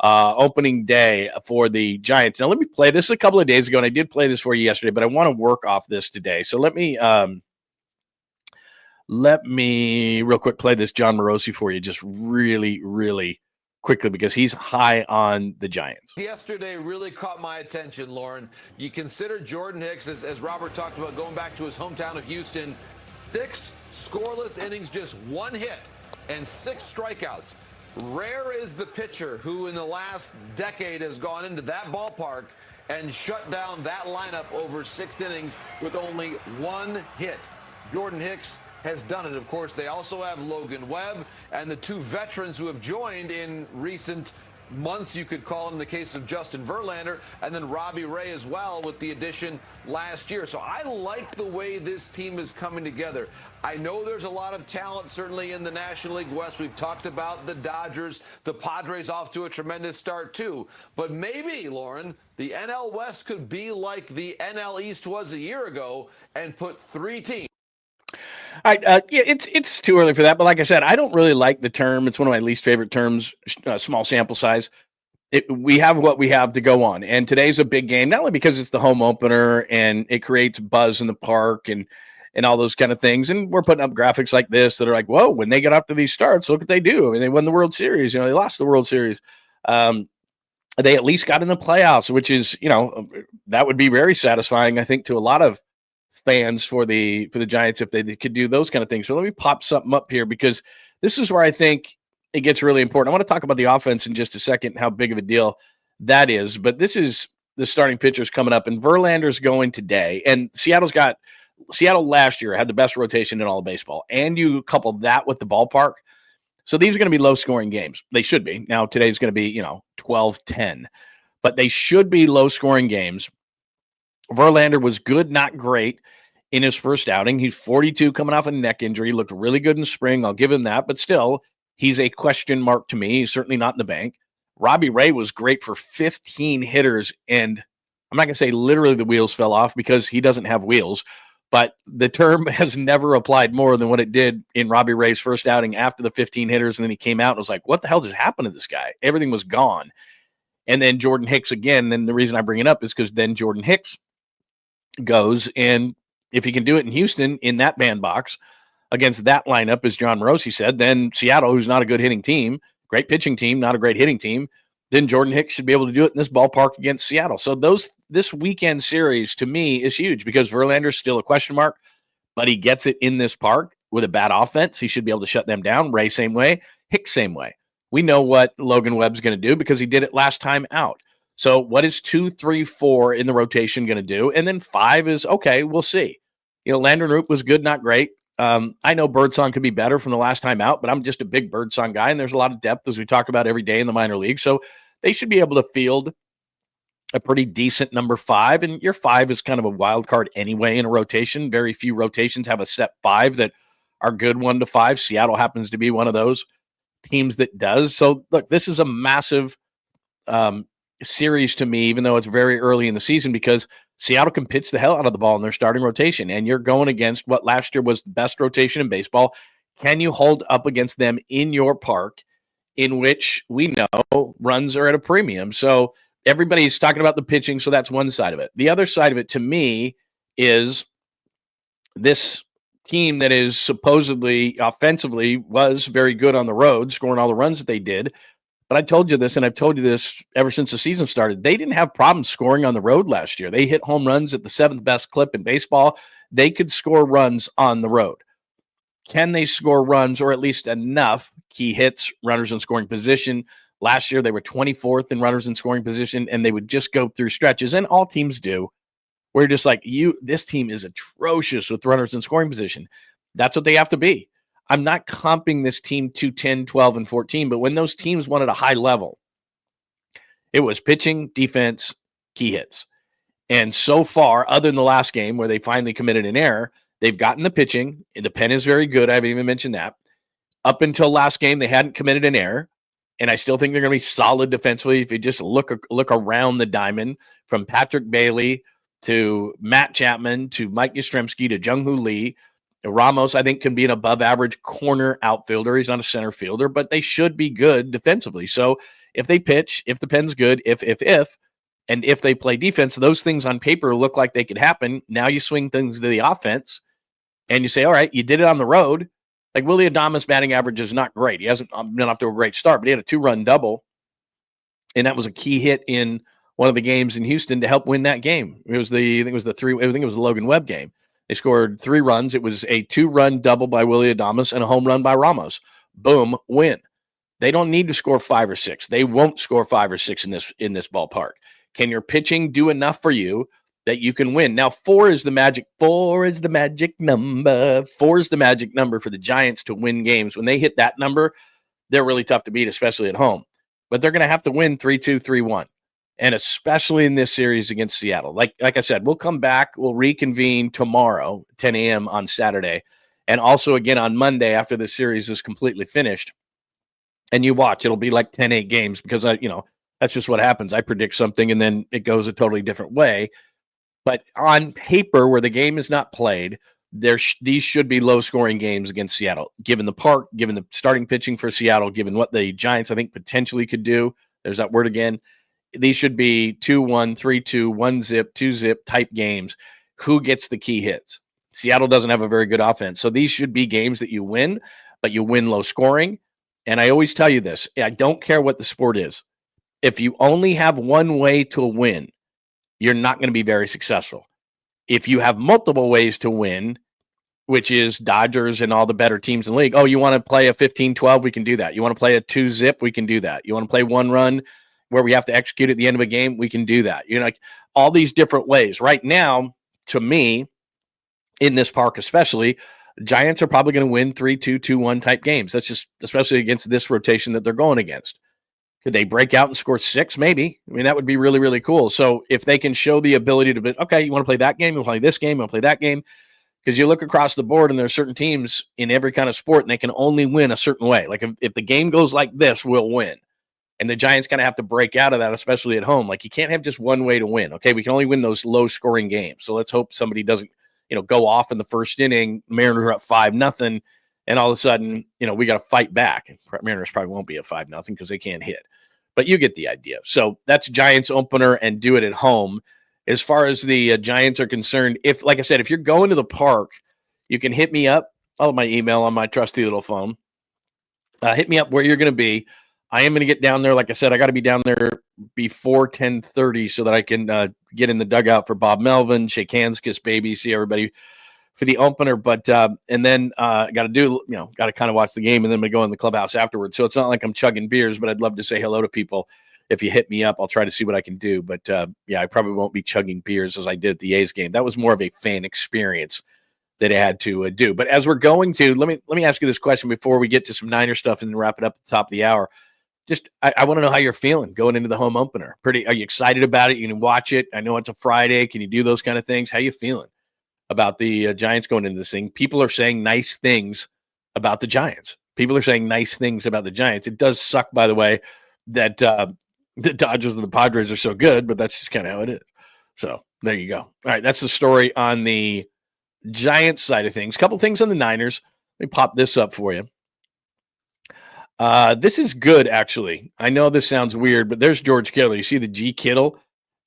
opening day for the Giants. Now, let me play this a couple of days ago, and I did play this for you yesterday, but I want to work off this today. So let me real quick play this John Morosi for you just really, really quickly because he's high on the Giants. Yesterday really caught my attention, Lauren. You consider Jordan Hicks, as Robert talked about, going back to his hometown of Houston, 6 scoreless innings, just 1 hit, and 6 strikeouts. Rare is the pitcher who in the last decade has gone into that ballpark and shut down that lineup over 6 innings with only 1 hit. Jordan Hicks has done it. Of course, they also have Logan Webb and the 2 veterans who have joined in recent months, you could call in the case of Justin Verlander, and then Robbie Ray as well with the addition last year. So I like the way this team is coming together. I know there's a lot of talent certainly in the National League West. We've talked about the Dodgers, the Padres off to a tremendous start too. But maybe, Lauren, the NL West could be like the NL East was a year ago and put 3 teams. All right, yeah, it's too early for that, but like I said, I don't really like the term. It's one of my least favorite terms, small sample size. We have what we have to go on, and today's a big game, not only because it's the home opener and it creates buzz in the park and all those kind of things, and we're putting up graphics like this that are like, whoa, when they get up to these starts, look what they do. I mean, they won the World Series. They lost the World Series. they at least got in the playoffs, which is, that would be very satisfying, I think, to a lot of fans for the Giants if they could do those kind of things. So let me pop something up here, because this is where I think it gets really important. I want to talk about the offense in just a second, how big of a deal that is. But this is the starting pitchers coming up, and Verlander's going today. And Seattle last year had the best rotation in all of baseball. And you couple that with the ballpark. So these are going to be low-scoring games. They should be. Now, today's going to be, 12-10. But they should be low-scoring games. Verlander was good, not great, in his first outing. He's 42, coming off a neck injury. He looked really good in spring. I'll give him that. But still, he's a question mark to me. He's certainly not in the bank. Robbie Ray was great for 15 hitters. And I'm not going to say literally the wheels fell off, because he doesn't have wheels. But the term has never applied more than what it did in Robbie Ray's first outing after the 15 hitters. And then he came out and was like, what the hell just happened to this guy? Everything was gone. And then Jordan Hicks again. And the reason I bring it up is because then Jordan Hicks goes, and if he can do it in Houston in that bandbox against that lineup, as John Morosi said, then Seattle, who's not a good hitting team, great pitching team, not a great hitting team, then Jordan Hicks should be able to do it in this ballpark against Seattle. So this weekend series to me is huge, because Verlander's still a question mark, but he gets it in this park with a bad offense. He should be able to shut them down. Ray, same way. Hicks, same way. We know what Logan Webb's going to do, because he did it last time out. So what is 2, 3, 4 in the rotation going to do? And then 5 is, okay, we'll see. Landon Root was good, not great. I know Birdsong could be better from the last time out, but I'm just a big Birdsong guy, and there's a lot of depth, as we talk about every day in the minor league. So they should be able to field a pretty decent number 5, and your 5 is kind of a wild card anyway in a rotation. Very few rotations have a set 5 that are good 1 to 5. Seattle happens to be one of those teams that does. So look, this is a massive series to me, even though it's very early in the season, because Seattle can pitch the hell out of the ball in their starting rotation, and you're going against what last year was the best rotation in baseball. Can you hold up against them in your park, in which we know runs are at a premium? So everybody's talking about the pitching, so that's one side of it. The other side of it, to me, is this team that is supposedly offensively was very good on the road, scoring all the runs that they did. But I told you this, and I've told you this ever since the season started. They didn't have problems scoring on the road last year. They hit home runs at the 7th best clip in baseball. They could score runs on the road. Can they score runs, or at least enough key hits, runners in scoring position? Last year, they were 24th in runners in scoring position, and they would just go through stretches, and all teams do. We're just like, this team is atrocious with runners in scoring position. That's what they have to be. I'm not comping this team to 10, 12, and 14, but when those teams won at a high level, it was pitching, defense, key hits. And so far, other than the last game where they finally committed an error, they've gotten the pitching. The pen is very good. I haven't even mentioned that. Up until last game, they hadn't committed an error. And I still think they're going to be solid defensively. If you just look around the diamond, from Patrick Bailey to Matt Chapman to Mike Yastrzemski to Jung-Hoo Lee, Ramos, I think, can be an above-average corner outfielder. He's not a center fielder, but they should be good defensively. So if they pitch, if the pen's good, and if they play defense, those things on paper look like they could happen. Now you swing things to the offense, and you say, all right, you did it on the road. Like, Willy Adames' batting average is not great. He hasn't been off to a great start, but he had a 2-run double, and that was a key hit in one of the games in Houston to help win that game. It was the Logan Webb game. They scored 3 runs. It was a 2-run double by Willy Adames and a home run by Ramos. Boom, win. They don't need to score 5 or 6. They won't score 5 or 6 in this ballpark. Can your pitching do enough for you that you can win? Now, 4 is the magic. 4 is the magic number. 4 is the magic number for the Giants to win games. When they hit that number, they're really tough to beat, especially at home. But they're going to have to win 3-2, 3-1. And especially in this series against Seattle. Like I said, we'll come back. We'll reconvene tomorrow, 10 a.m. on Saturday. And also again on Monday after the series is completely finished. And you watch. It'll be like 10-8 games, because, that's just what happens. I predict something, and then it goes a totally different way. But on paper, where the game is not played, these should be low-scoring games against Seattle, given the park, given the starting pitching for Seattle, given what the Giants, I think, potentially could do. There's that word again. These should be 2-1, 3-2, 1-zip, 2-zip type games. Who gets the key hits? Seattle doesn't have a very good offense. So these should be games that you win, but you win low scoring. And I always tell you this. I don't care what the sport is. if you only have one way to win, you're not going to be very successful. If you have multiple ways to win, which is Dodgers and all the better teams in the league, oh, you want to play a 15-12, we can do that. You want to play a 2-zip, we can do that. You want to play one run where we have to execute at the end of a game, we can do that. Like all these different ways. Right now, to me, in this park especially, Giants are probably going to win 3-2, 2-1 type games. That's just especially against this rotation that they're going against. Could they break out and score 6? Maybe. I mean, that would be really, really cool. So if they can show the ability to be, okay, you want to play that game, you want to play this game, you want to play that game. Because you look across the board and there are certain teams in every kind of sport and they can only win a certain way. Like if the game goes like this, we'll win. And the Giants kind of have to break out of that, especially at home. Like you can't have just one way to win. Okay, we can only win those low-scoring games. So let's hope somebody doesn't, go off in the first inning. Mariners are up 5-0, and all of a sudden, we got to fight back. Mariners probably won't be at 5-0 because they can't hit. But you get the idea. So that's Giants opener and do it at home. As far as the Giants are concerned, like I said, if you're going to the park, you can hit me up. I'll have my email on my trusty little phone. Hit me up where you're going to be. I am going to get down there. Like I said, I got to be down there before 10:30 so that I can get in the dugout for Bob Melvin, shake hands, kiss baby, see everybody for the opener. But and then got to kind of watch the game, and then we go in the clubhouse afterwards. So it's not like I'm chugging beers, but I'd love to say hello to people. If you hit me up, I'll try to see what I can do. But I probably won't be chugging beers as I did at the A's game. That was more of a fan experience that I had to do. But as we're going to, let me ask you this question before we get to some Niner stuff and wrap it up at the top of the hour. Just I want to know how you're feeling going into the home opener. Are you excited about it? You can watch it. I know it's a Friday. Can you do those kind of things? How you feeling about the Giants going into this thing? People are saying nice things about the Giants. People are saying nice things about the Giants. It does suck, by the way, that the Dodgers and the Padres are so good, but that's just kind of how it is. So there you go. All right, that's the story on the Giants side of things. A couple things on the Niners. Let me pop this up for you. This is good, actually. I know this sounds weird, but there's George Kittle. You see the G Kittle,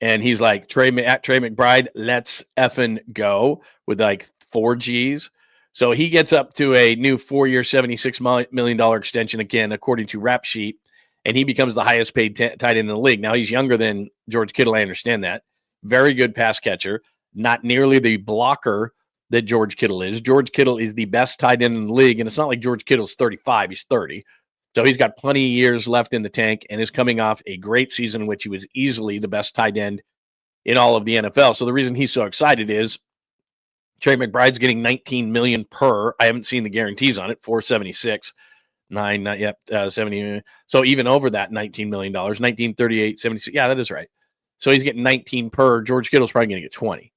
and he's like, Trey McBride, let's effing go, with like 4 Gs. So he gets up to a new 4-year, $76 million extension, again, according to Rap Sheet, and he becomes the highest paid tight end in the league. Now, he's younger than George Kittle. I understand that. Very good pass catcher. Not nearly the blocker that George Kittle is. George Kittle is the best tight end in the league, and it's not like George Kittle's 35. He's 30. So he's got plenty of years left in the tank and is coming off a great season in which he was easily the best tight end in all of the NFL. So the reason he's so excited is Trey McBride's getting $19 million per. I haven't seen the guarantees on it. 476, 9, not yet, 70. So even over that $19 million, 1938, 76. Yeah, that is right. So he's getting 19 per. George Kittle's probably going to get 20.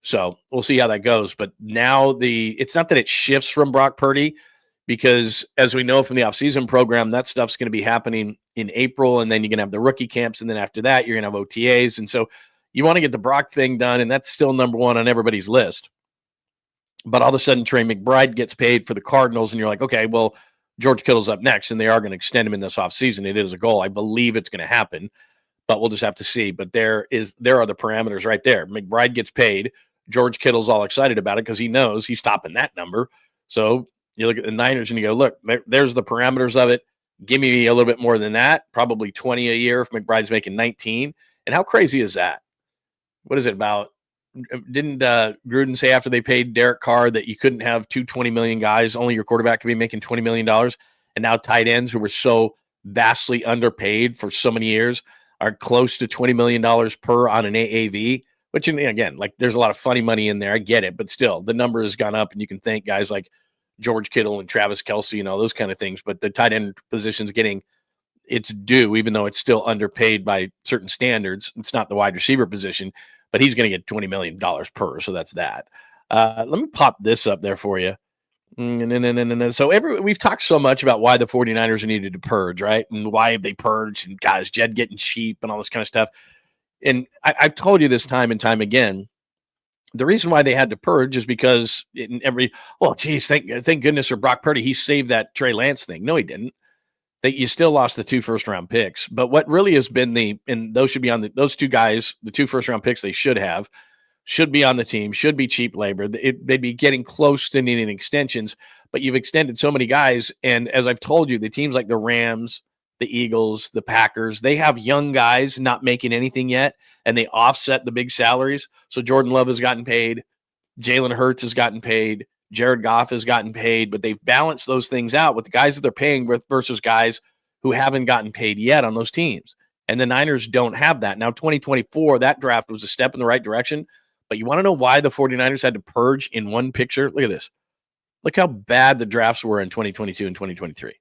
So we'll see how that goes. But now it's not that it shifts from Brock Purdy, because as we know from the offseason program, that stuff's going to be happening in April, and then you're going to have the rookie camps, and then after that, you're going to have OTAs. And so you want to get the Brock thing done, and that's still number one on everybody's list. But all of a sudden, Trey McBride gets paid for the Cardinals, and you're like, okay, well, George Kittle's up next, and they are going to extend him in this offseason. It is a goal. I believe it's going to happen, but we'll just have to see. But there are the parameters right there. McBride gets paid. George Kittle's all excited about it because he knows he's topping that number. So you look at the Niners and you go, look, there's the parameters of it. Give me a little bit more than that, probably 20 a year if McBride's making 19. And how crazy is that? What is it about? Didn't Gruden say after they paid Derek Carr that you couldn't have 220 million guys, only your quarterback could be making $20 million? And now tight ends who were so vastly underpaid for so many years are close to $20 million per on an AAV, which, again, like there's a lot of funny money in there. I get it, but still the number has gone up, and you can thank guys like George Kittle and Travis Kelce and all those kind of things. But the tight end position's getting its due, even though it's still underpaid by certain standards. It's not the wide receiver position, but he's going to get $20 million per. So that's that. Let me pop this up there for you. So we've talked so much about why the 49ers needed to purge, right? And why have they purged, and guys, Jed getting cheap and all this kind of stuff. And I've told you this time and time again, the reason why they had to purge is because thank goodness for Brock Purdy, he saved that Trey Lance thing. No, he didn't. You still lost the 2 first-round picks. But what really has been and those should be on those 2 guys, the 2 first-round picks they should be on the team, should be cheap labor. They'd be getting close to needing extensions, but you've extended so many guys. And as I've told you, the teams like the Rams the Eagles, the Packers, they have young guys not making anything yet, and they offset the big salaries. So Jordan Love has gotten paid. Jalen Hurts has gotten paid. Jared Goff has gotten paid, but they've balanced those things out with the guys that they're paying with versus guys who haven't gotten paid yet on those teams. And the Niners don't have that. Now, 2024, that draft was a step in the right direction, but you want to know why the 49ers had to purge in one picture? Look at this. Look how bad the drafts were in 2022 and 2023.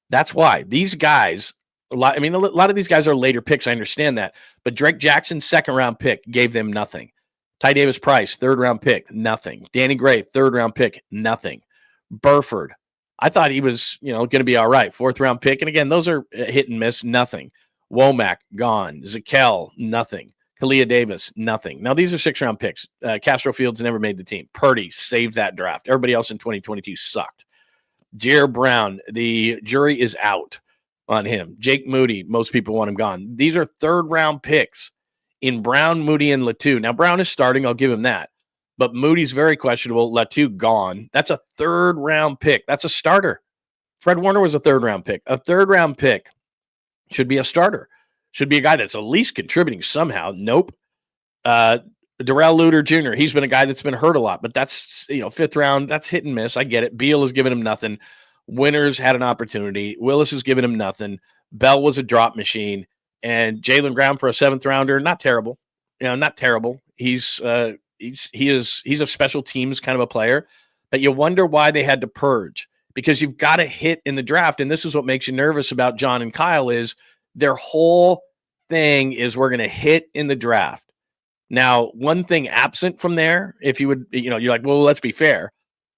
That's why these guys, a lot of these guys are later picks. I understand that. But Drake Jackson, second-round pick, gave them nothing. Ty Davis-Price, third-round pick, nothing. Danny Gray, third-round pick, nothing. Burford, I thought he was, going to be all right. Fourth-round pick. And, again, those are hit and miss, nothing. Womack, gone. �奧𝐽𝐫, nothing. Kalia Davis, nothing. Now, these are six-round picks. Castro Fields never made the team. Purdy saved that draft. Everybody else in 2022 sucked. Jair Brown, the jury is out on him. Jake Moody, most people want him gone. These are third-round picks in Brown, Moody, and Latu. Now, Brown is starting. I'll give him that. But Moody's very questionable. Latu, gone. That's a third-round pick. That's a starter. Fred Warner was a third-round pick. A third-round pick should be a starter. Should be a guy that's at least contributing somehow. Nope. Darrell Luter Jr., he's been a guy that's been hurt a lot, but that's, fifth round, that's hit and miss. I get it. Beal has given him nothing. Winters had an opportunity. Willis has given him nothing. Bell was a drop machine. And Jalen Brown for a seventh rounder, not terrible. Not terrible. He's a special teams kind of a player, but you wonder why they had to purge, because you've got to hit in the draft. And this is what makes you nervous about John and Kyle is their whole thing is we're going to hit in the draft. Now, one thing absent from there, if you would, you're like, well, let's be fair.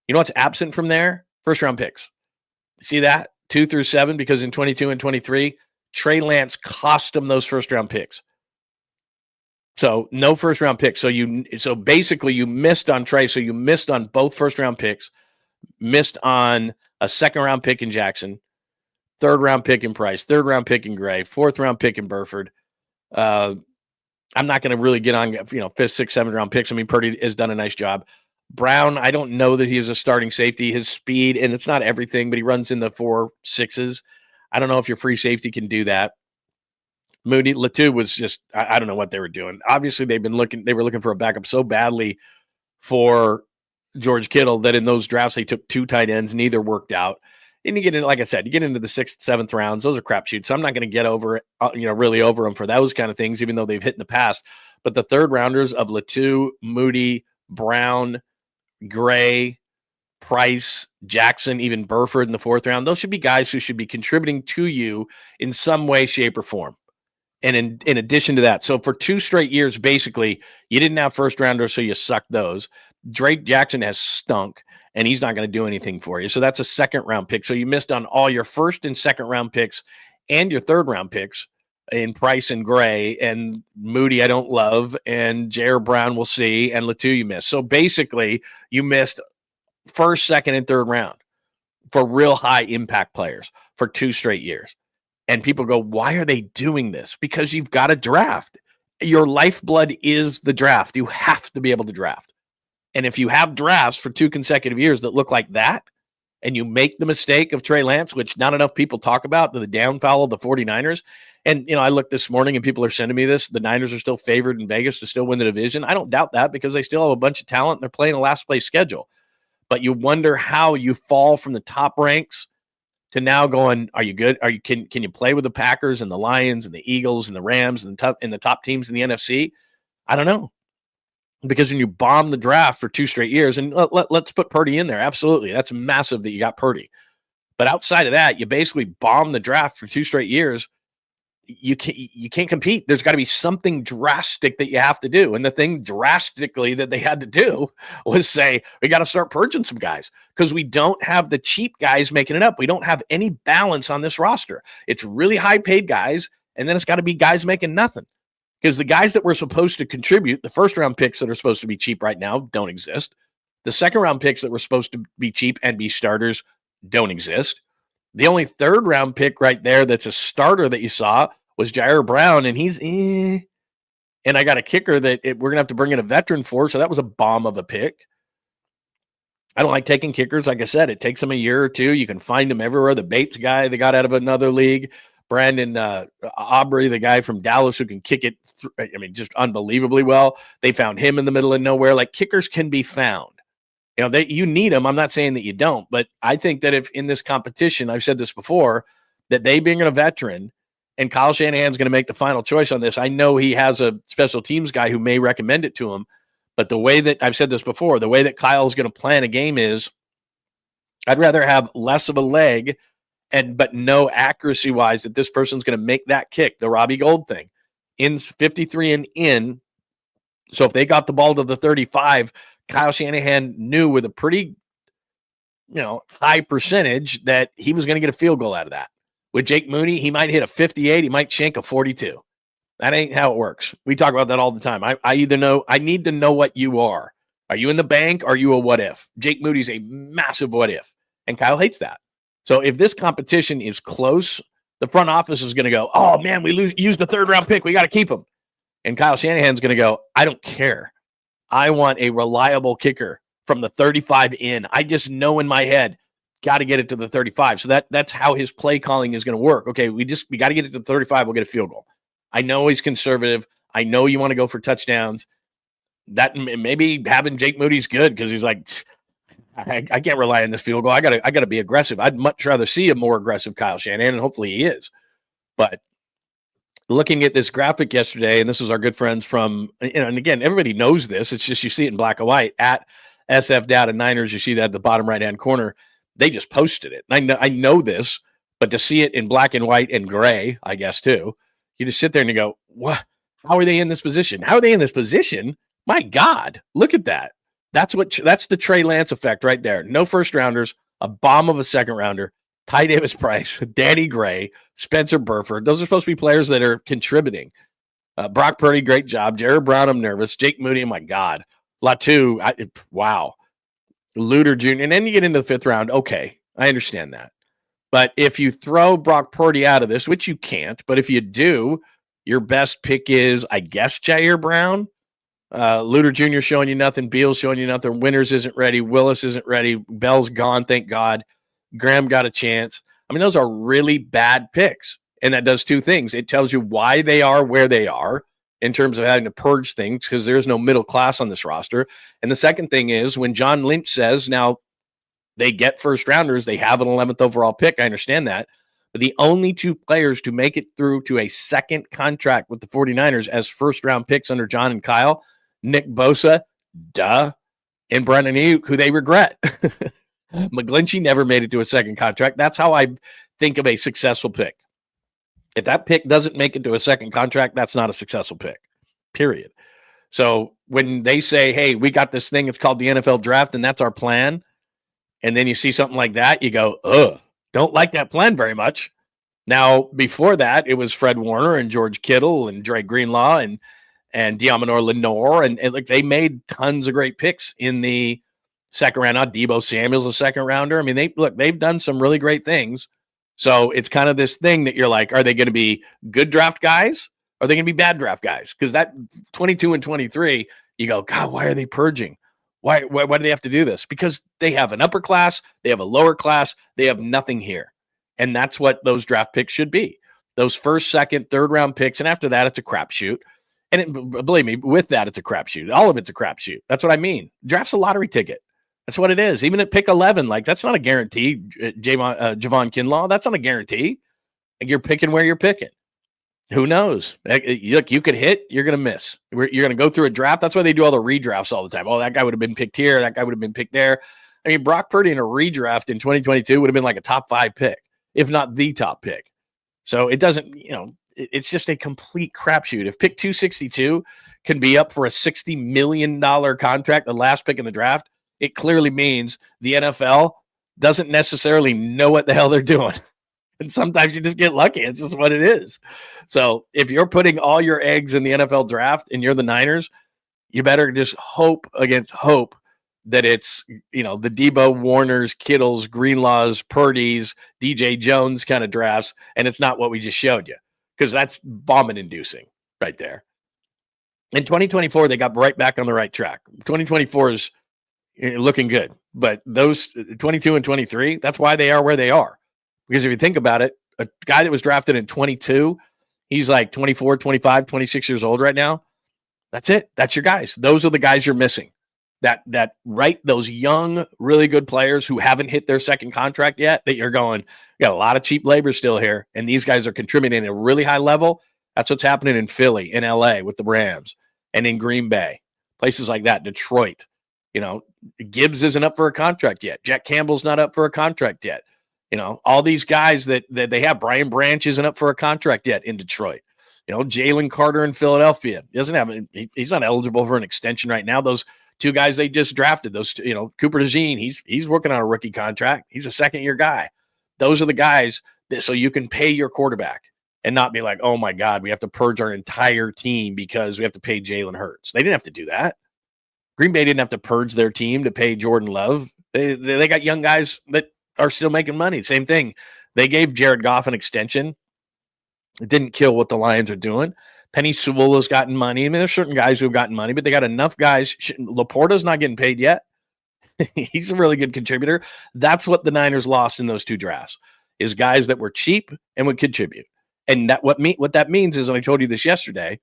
You know what's absent from there? First-round picks. See that? 2 through 7, because in 22 and 23, Trey Lance cost them those first-round picks. So no first-round picks. So basically you missed on Trey. So you missed on both first-round picks, missed on a second-round pick in Jackson, third-round pick in Price, third-round pick in Gray, fourth-round pick in Burford. I'm not going to really get on, fifth, sixth, seventh round picks. I mean, Purdy has done a nice job. Brown, I don't know that he is a starting safety. His speed, and it's not everything, but he runs in the 4.6s. I don't know if your free safety can do that. Moody, Latu was just, I don't know what they were doing. Obviously, they were looking for a backup so badly for George Kittle that in those drafts, they took 2 tight ends. Neither worked out. And you get into, like I said, you get into the 6th, 7th rounds. Those are crapshoots. So I'm not going to get over, really over them for those kind of things, even though they've hit in the past. But the third rounders of Latu, Moody, Brown, Gray, Price, Jackson, even Burford in the 4th round, those should be guys who should be contributing to you in some way, shape, or form. And in addition to that, so for 2 straight years, basically, you didn't have first rounders, so you sucked those. Drake Jackson has stunk, and he's not going to do anything for you. So that's a second-round pick. So you missed on all your first and second-round picks and your third-round picks in Price and Gray, and Moody I don't love, and Jair Brown we'll see, and Latu you missed. So basically, you missed first, second, and third round for real high-impact players for 2 straight years. And people go, why are they doing this? Because you've got to draft. Your lifeblood is the draft. You have to be able to draft. And if you have drafts for 2 consecutive years that look like that, and you make the mistake of Trey Lance, which not enough people talk about, the downfall of the 49ers. And, I looked this morning and people are sending me this. The Niners are still favored in Vegas to still win the division. I don't doubt that because they still have a bunch of talent and they're playing a last place schedule. But you wonder how you fall from the top ranks to now going, are you good? Can you play with the Packers and the Lions and the Eagles and the Rams and the top teams in the NFC? I don't know. Because when you bomb the draft for 2 straight years, and let's put Purdy in there. Absolutely. That's massive that you got Purdy. But outside of that, you basically bomb the draft for 2 straight years. You can't compete. There's got to be something drastic that you have to do. And the thing drastically that they had to do was say, we got to start purging some guys because we don't have the cheap guys making it up. We don't have any balance on this roster. It's really high paid guys. And then it's got to be guys making nothing. Because the guys that were supposed to contribute, the first-round picks that are supposed to be cheap right now don't exist. The second-round picks that were supposed to be cheap and be starters don't exist. The only third-round pick right there that's a starter that you saw was Jair Brown, and he's And I got a kicker that we're going to have to bring in a veteran for, so that was a bomb of a pick. I don't like taking kickers. Like I said, it takes them a year or 2. You can find them everywhere. The Bates guy they got out of another league. Brandon Aubrey, the guy from Dallas who can kick it, just unbelievably well. They found him in the middle of nowhere. Like, kickers can be found. You need them. I'm not saying that you don't, but I think that if in this competition, I've said this before, that they being a veteran and Kyle Shanahan's going to make the final choice on this. I know he has a special teams guy who may recommend it to him, but the way that I've said this before, the way that Kyle's going to plan a game is I'd rather have less of a leg but no accuracy wise that this person's going to make that kick, the Robbie Gould thing, in 53 and in. So if they got the ball to the 35, Kyle Shanahan knew with a pretty, high percentage that he was going to get a field goal out of that. With Jake Moody, he might hit a 58, he might shank a 42. That ain't how it works. We talk about that all the time. I need to know what you are. Are you in the bank? Are you a what if? Jake Moody's a massive what if, and Kyle hates that. So if this competition is close, the front office is going to go, oh, man, we used the third-round pick. We got to keep him. And Kyle Shanahan's going to go, I don't care. I want a reliable kicker from the 35 in. I just know in my head, got to get it to the 35. So that's how his play calling is going to work. Okay, we got to get it to the 35. We'll get a field goal. I know he's conservative. I know you want to go for touchdowns. That maybe having Jake Moody's good because he's like, I can't rely on this field goal. I gotta be aggressive. I'd much rather see a more aggressive Kyle Shanahan, and hopefully he is. But looking at this graphic yesterday, and this is our good friends from, and again, everybody knows this. It's just you see it in black and white at SF Data Niners. You see that at the bottom right-hand corner. They just posted it. And I know this, but to see it in black and white and gray, I guess too, you just sit there and you go, "What? How are they in this position? How are they in this position? My God, look at that." That's the Trey Lance effect right there. No first rounders, a bomb of a second rounder, Ty Davis Price, Danny Gray, Spencer Burford. Those are supposed to be players that are contributing. Brock Purdy, great job. Jared Brown, I'm nervous. Jake Moody, oh my God. Latu, wow. Luter Jr. And then you get into the fifth round. Okay, I understand that. But if you throw Brock Purdy out of this, which you can't, but if you do, your best pick is, I guess, Jair Brown. Luter Jr. showing you nothing. Beal's showing you nothing. Winters isn't ready. Willis isn't ready. Bell's gone, thank God. Graham got a chance. I mean, those are really bad picks. And that does two things. It tells you why they are where they are in terms of having to purge things because there's no middle class on this roster. And the second thing is when John Lynch says, now they get first rounders, they have an 11th overall pick. I understand that. But the only two players to make it through to a second contract with the 49ers as first round picks under John and Kyle, Nick Bosa, and Brandon Ayuk, who they regret. McGlinchey never made it to a second contract. That's how I think of a successful pick. If that pick doesn't make it to a second contract, that's not a successful pick, period. So when they say, hey, we got this thing, it's called the NFL draft, and that's our plan, and then you see something like that, you go, ugh, don't like that plan very much. Now, before that, it was Fred Warner and George Kittle and Dre Greenlaw and Diamonor Lenore, and like they made tons of great picks in the second round. Now, Deebo Samuel's a second rounder. I mean, they've done some really great things. So it's kind of this thing that you're like, are they going to be good draft guys? Or are they going to be bad draft guys? Because that 22 and 23, you go, God, why are they purging? Why do they have to do this? Because they have an upper class, they have a lower class, they have nothing here. And that's what those draft picks should be. Those first, second, third round picks. And after that, it's a crapshoot. And believe me, with that, it's a crapshoot. All of it's a crapshoot. That's what I mean. Draft's a lottery ticket. That's what it is. Even at pick 11, like that's not a guarantee. 𝐤𝐮𝐬𝐫𝐿 Kinlaw, that's not a guarantee. Like you're picking where you're picking. Who knows? Look, you could hit, you're going to miss. You're going to go through a draft. That's why they do all the redrafts all the time. Oh, that guy would have been picked here. That guy would have been picked there. I mean, Brock Purdy in a redraft in 2022 would have been like a top 5 pick, if not the top pick. So it doesn't, it's just a complete crapshoot. If pick 262 can be up for a $60 million contract, the last pick in the draft, it clearly means the NFL doesn't necessarily know what the hell they're doing. And sometimes you just get lucky. It's just what it is. So if you're putting all your eggs in the NFL draft and you're the Niners, you better just hope against hope that it's, the Deebo, Warners, Kittles, Greenlaws, Purdy's, DJ Jones kind of drafts, and it's not what we just showed you, because that's vomit-inducing right there. In 2024, they got right back on the right track. 2024 is looking good, but those 22 and 23, that's why they are where they are. Because if you think about it, a guy that was drafted in 22. He's like 24, 25, 26 years old right now. That's it. That's your guys. Those are the guys you're missing. Those young, really good players who haven't hit their second contract yet, that you're going, you got a lot of cheap labor still here, and these guys are contributing at a really high level. That's what's happening in Philly, in LA with the Rams, and in Green Bay, places like that, Detroit. Gibbs isn't up for a contract yet. Jack Campbell's not up for a contract yet. All these guys that they have, Brian Branch isn't up for a contract yet in Detroit. Jalen Carter in Philadelphia he's not eligible for an extension right now. Those two guys they just drafted, Cooper DeJean, he's working on a rookie contract. He's a second-year guy. Those are the guys so you can pay your quarterback and not be like, oh my God, we have to purge our entire team because we have to pay Jalen Hurts. They didn't have to do that. Green Bay didn't have to purge their team to pay Jordan Love. They got young guys that are still making money. Same thing. They gave Jared Goff an extension. It didn't kill what the Lions are doing. Penny Sewell has gotten money. I mean, there's certain guys who have gotten money, but they got enough guys. Laporta's not getting paid yet. He's a really good contributor. That's what the Niners lost in those two drafts, is guys that were cheap and would contribute. And what that means is, and I told you this yesterday,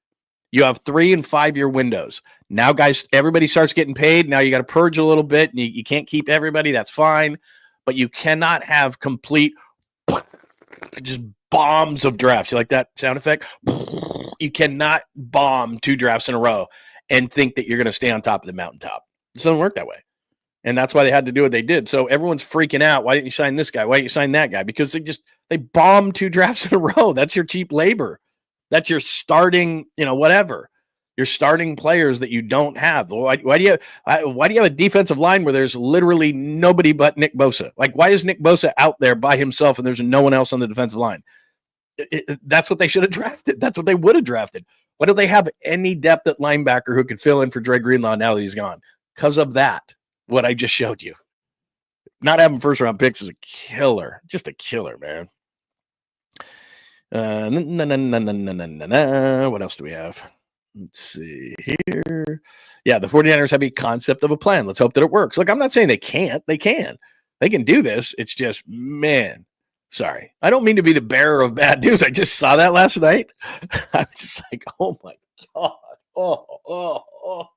you have 3 and 5 year windows. Now, guys, everybody starts getting paid. Now you got to purge a little bit. And you can't keep everybody. That's fine. But you cannot have complete just bombs of drafts. You like that sound effect? You cannot bomb 2 drafts in a row and think that you're going to stay on top of the mountaintop. It doesn't work that way. And that's why they had to do what they did. So everyone's freaking out. Why didn't you sign this guy? Why didn't you sign that guy? Because they bombed 2 drafts in a row. That's your cheap labor. That's your starting, whatever. Your starting players that you don't have. Why do you have a defensive line where there's literally nobody but Nick Bosa? Like, why is Nick Bosa out there by himself and there's no one else on the defensive line? That's what they should have drafted. That's what they would have drafted. Why don't they have any depth at linebacker who could fill in for Dre Greenlaw now that he's gone? Because of that, what I just showed you. Not having first-round picks is a killer. Just a killer, man. What else do we have? Let's see here. Yeah, the 49ers have a concept of a plan. Let's hope that it works. Look, I'm not saying they can't. They can. They can do this. It's just, man, sorry. I don't mean to be the bearer of bad news. I just saw that last night. I was just like, oh, my God. Oh.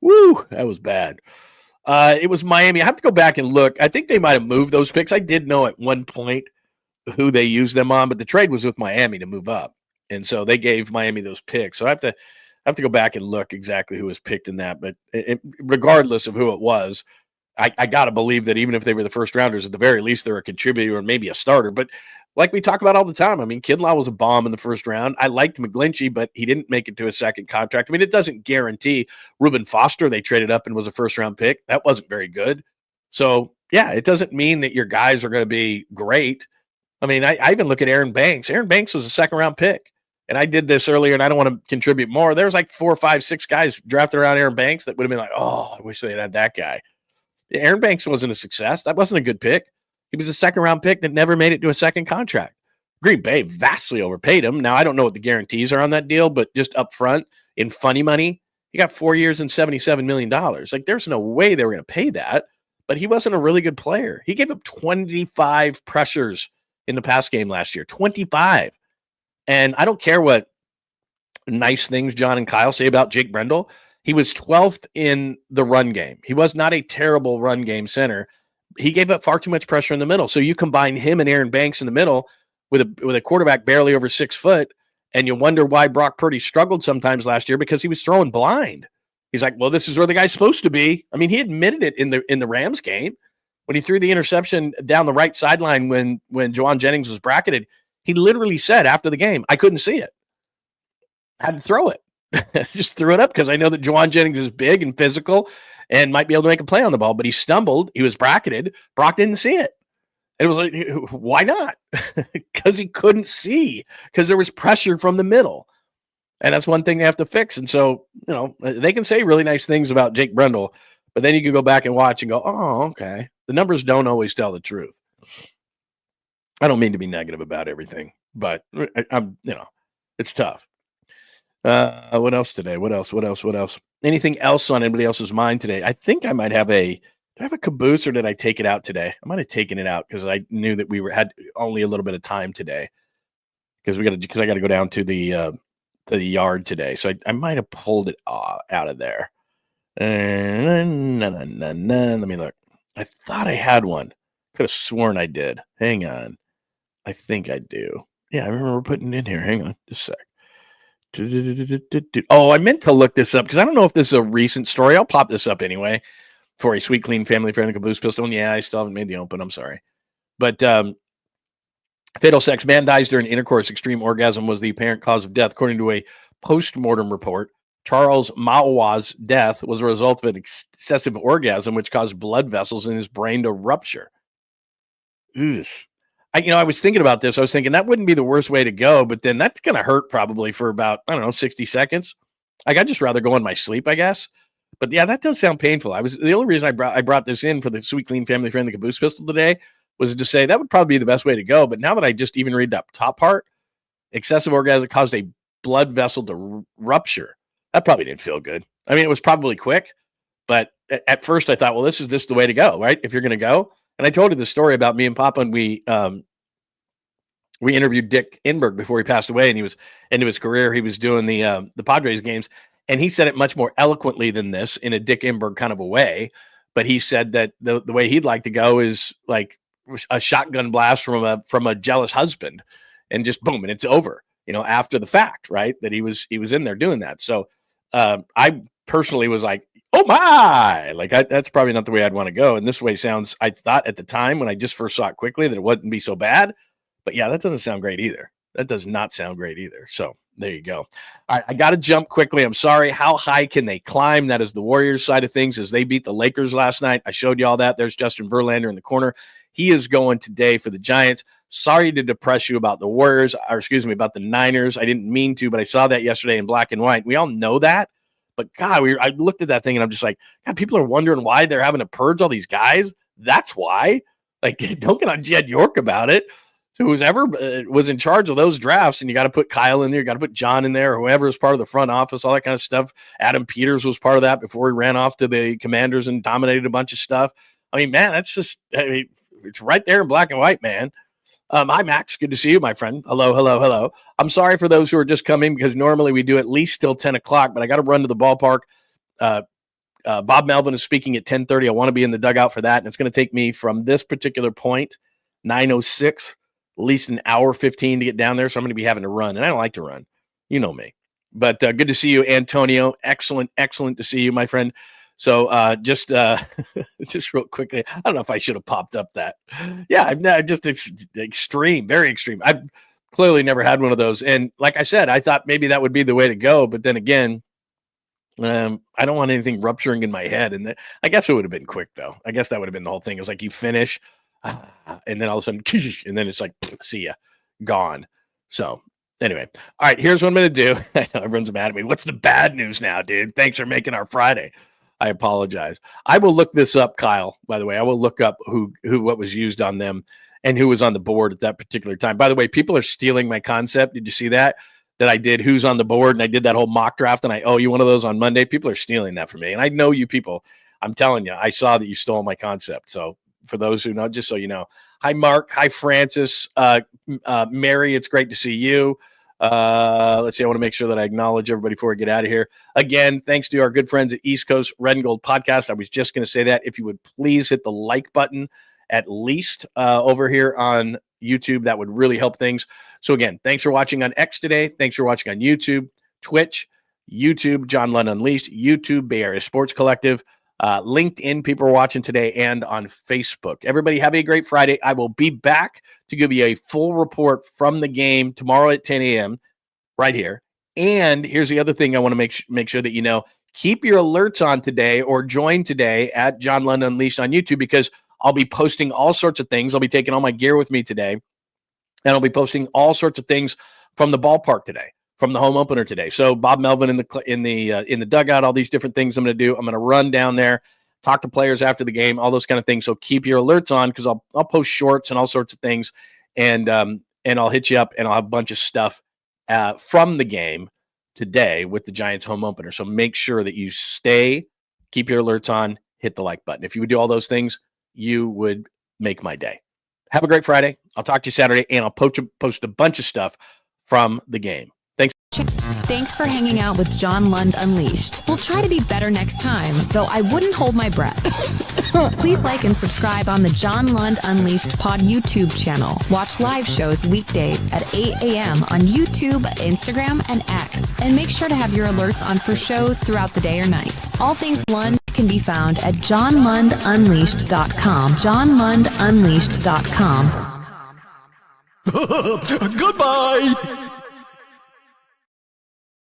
Woo, that was bad. It was Miami. I have to go back and look. I think they might have moved those picks. I did know at one point who they used them on, but the trade was with Miami to move up. And so they gave Miami those picks. So I have to go back and look exactly who was picked in that. But regardless of who it was, I got to believe that even if they were the first rounders, at the very least, they're a contributor or maybe a starter. But like we talk about all the time, I mean, KITTLE was a bomb in the first round. I liked McGlinchey, but he didn't make it to a second contract. I mean, it doesn't guarantee. Reuben Foster, they traded up and was a first-round pick. That wasn't very good. So, yeah, it doesn't mean that your guys are going to be great. I mean, I even look at Aaron Banks. Aaron Banks was a second-round pick. And I did this earlier, and I don't want to contribute more. There was like 4, 5, 6 guys drafted around Aaron Banks that would have been like, oh, I wish they had that guy. Aaron Banks wasn't a success. That wasn't a good pick. He was a second-round pick that never made it to a second contract. Green Bay vastly overpaid him. Now, I don't know what the guarantees are on that deal, but just up front, in funny money, he got 4 years and $77 million. Like, there's no way they were going to pay that, but he wasn't a really good player. He gave up 25 pressures in the pass game last year. 25. And I don't care what nice things John and Kyle say about Jake Brendel. He was 12th in the run game. He was not a terrible run game center. He gave up far too much pressure in the middle. So you combine him and Aaron Banks in the middle with a quarterback barely over 6 foot, and you wonder why Brock Purdy struggled sometimes last year, because he was throwing blind. He's like, well, this is where the guy's supposed to be. I mean, he admitted it in the Rams game when he threw the interception down the right sideline when Juwan Jennings was bracketed. He literally said after the game, I couldn't see it. I had to throw it. Just threw it up because I know that Juwan Jennings is big and physical and might be able to make a play on the ball, but he stumbled. He was bracketed. Brock didn't see it. It was like, why not? Because he couldn't see, because there was pressure from the middle. And that's one thing they have to fix. And so, they can say really nice things about Jake Brendel, but then you can go back and watch and go, oh, okay. The numbers don't always tell the truth. I don't mean to be negative about everything, but I'm, it's tough. What else today? What else? Anything else on anybody else's mind today? I think I might have a I have a caboose or did I take it out today? I might have taken it out because I knew that we had only a little bit of time today because I got to go down to the yard today. So I might have pulled it out of there. Let me look. I thought I had one. Could have sworn I did. Hang on. I think I do. Yeah, I remember putting it in here. Hang on just a sec. Oh, I meant to look this up because I don't know if this is a recent story. I'll pop this up anyway for a sweet, clean, family-friendly caboose pistol. And yeah, I still haven't made the open. I'm sorry. But fatal sex. Man dies during intercourse. Extreme orgasm was the apparent cause of death. According to a post-mortem report, Charles Mawa's death was a result of an excessive orgasm, which caused blood vessels in his brain to rupture. Ugh. I was thinking about this. I was thinking that wouldn't be the worst way to go, but then that's going to hurt probably for about, 60 seconds. I'd just rather go in my sleep, I guess. But yeah, that does sound painful. The only reason I brought this in for the sweet, clean, family-friendly caboose pistol today was to say that would probably be the best way to go. But now that I just even read that top part, excessive orgasm caused a blood vessel to rupture. That probably didn't feel good. I mean, it was probably quick, but at first I thought, well, this is just the way to go, right? If you're going to go. And I told you the story about me and Papa, and we interviewed Dick Enberg before he passed away, and he was into his career. He was doing the Padres games, and he said it much more eloquently than this in a Dick Enberg kind of a way. But he said that the way he'd like to go is like a shotgun blast from a jealous husband, and just boom, and it's over. After the fact, right? That he was in there doing that. So I personally was like, oh my, that's probably not the way I'd want to go. And this way sounds, I thought at the time when I just first saw it quickly that it wouldn't be so bad. But yeah, that doesn't sound great either. That does not sound great either. So there you go. All right, I got to jump quickly. I'm sorry. How high can they climb? That is the Warriors side of things as they beat the Lakers last night. I showed you all that. There's Justin Verlander in the corner. He is going today for the Giants. Sorry to depress you about the Warriors, or excuse me, about the Niners. I didn't mean to, but I saw that yesterday in black and white. We all know that. But God, I looked at that thing and I'm just like, God, people are wondering why they're having to purge all these guys. That's why. Like, don't get on Jed York about it. So whoever was in charge of those drafts, and you got to put Kyle in there, you got to put John in there, or whoever is part of the front office, all that kind of stuff. Adam Peters was part of that before he ran off to the Commanders and dominated a bunch of stuff. I mean, man, that's just, it's right there in black and white, man. Hi, Max. Good to see you, my friend. Hello. I'm sorry for those who are just coming because normally we do at least till 10 o'clock, but I got to run to the ballpark. Bob Melvin is speaking at 10:30. I want to be in the dugout for that, and it's going to take me from this particular point, 9:06, at least an hour 15 to get down there, so I'm going to be having to run, and I don't like to run. You know me. But good to see you, Antonio. Excellent to see you, my friend. So just real quickly, I don't know if I should have popped up that. Yeah, just extreme, very extreme. I've clearly never had one of those. And like I said, I thought maybe that would be the way to go. But then again, I don't want anything rupturing in my head. And I guess it would have been quick, though. I guess that would have been the whole thing. It was like you finish, and then all of a sudden, and then it's like, see ya, gone. So anyway, all right, here's what I'm going to do. I know everyone's mad at me. What's the bad news now, dude? Thanks for making our Friday. I apologize. I will look this up, Kyle, by the way. I will look up what was used on them and who was on the board at that particular time. By the way, people are stealing my concept. Did you see that I did who's on the board and I did that whole mock draft and I owe you one of those on Monday? People are stealing that from me. And I know you people. I'm telling you, I saw that you stole my concept. So for those who know, just so you know. Hi, Mark. Hi, Francis. Mary, it's great to see you. Let's see. I want to make sure that I acknowledge everybody before I get out of here. Again, thanks to our good friends at East Coast Red and Gold Podcast. I was just going to say that. If you would please hit the like button at least over here on YouTube, that would really help things. So again, thanks for watching on X today. Thanks for watching on YouTube, Twitch, YouTube, John Lund Unleashed, YouTube, Bay Area Sports Collective, LinkedIn, people are watching today, and on Facebook. Everybody have a great Friday. I will be back to give you a full report from the game tomorrow at 10 a.m. right here. And here's the other thing I want to make sure that you know. Keep your alerts on today or join today at John Lund Unleashed on YouTube because I'll be posting all sorts of things. I'll be taking all my gear with me today, and I'll be posting all sorts of things from the ballpark today, from the home opener today. So Bob Melvin in the dugout, all these different things I'm going to do. I'm going to run down there, talk to players after the game, all those kind of things. So keep your alerts on because I'll post shorts and all sorts of things, and I'll hit you up and I'll have a bunch of stuff from the game today with the Giants home opener. So make sure that you keep your alerts on. hit the like button. If you would do all those things, you would make my day. Have a great Friday. I'll talk to you Saturday, and I'll post a bunch of stuff from the game. Thanks for hanging out with John Lund Unleashed. We'll try to be better next time, though I wouldn't hold my breath. Please like and subscribe on the John Lund Unleashed Pod YouTube channel. Watch live shows weekdays at 8 a.m. on YouTube, Instagram, and X. And make sure to have your alerts on for shows throughout the day or night. All things Lund can be found at johnlundunleashed.com. johnlundunleashed.com. Goodbye!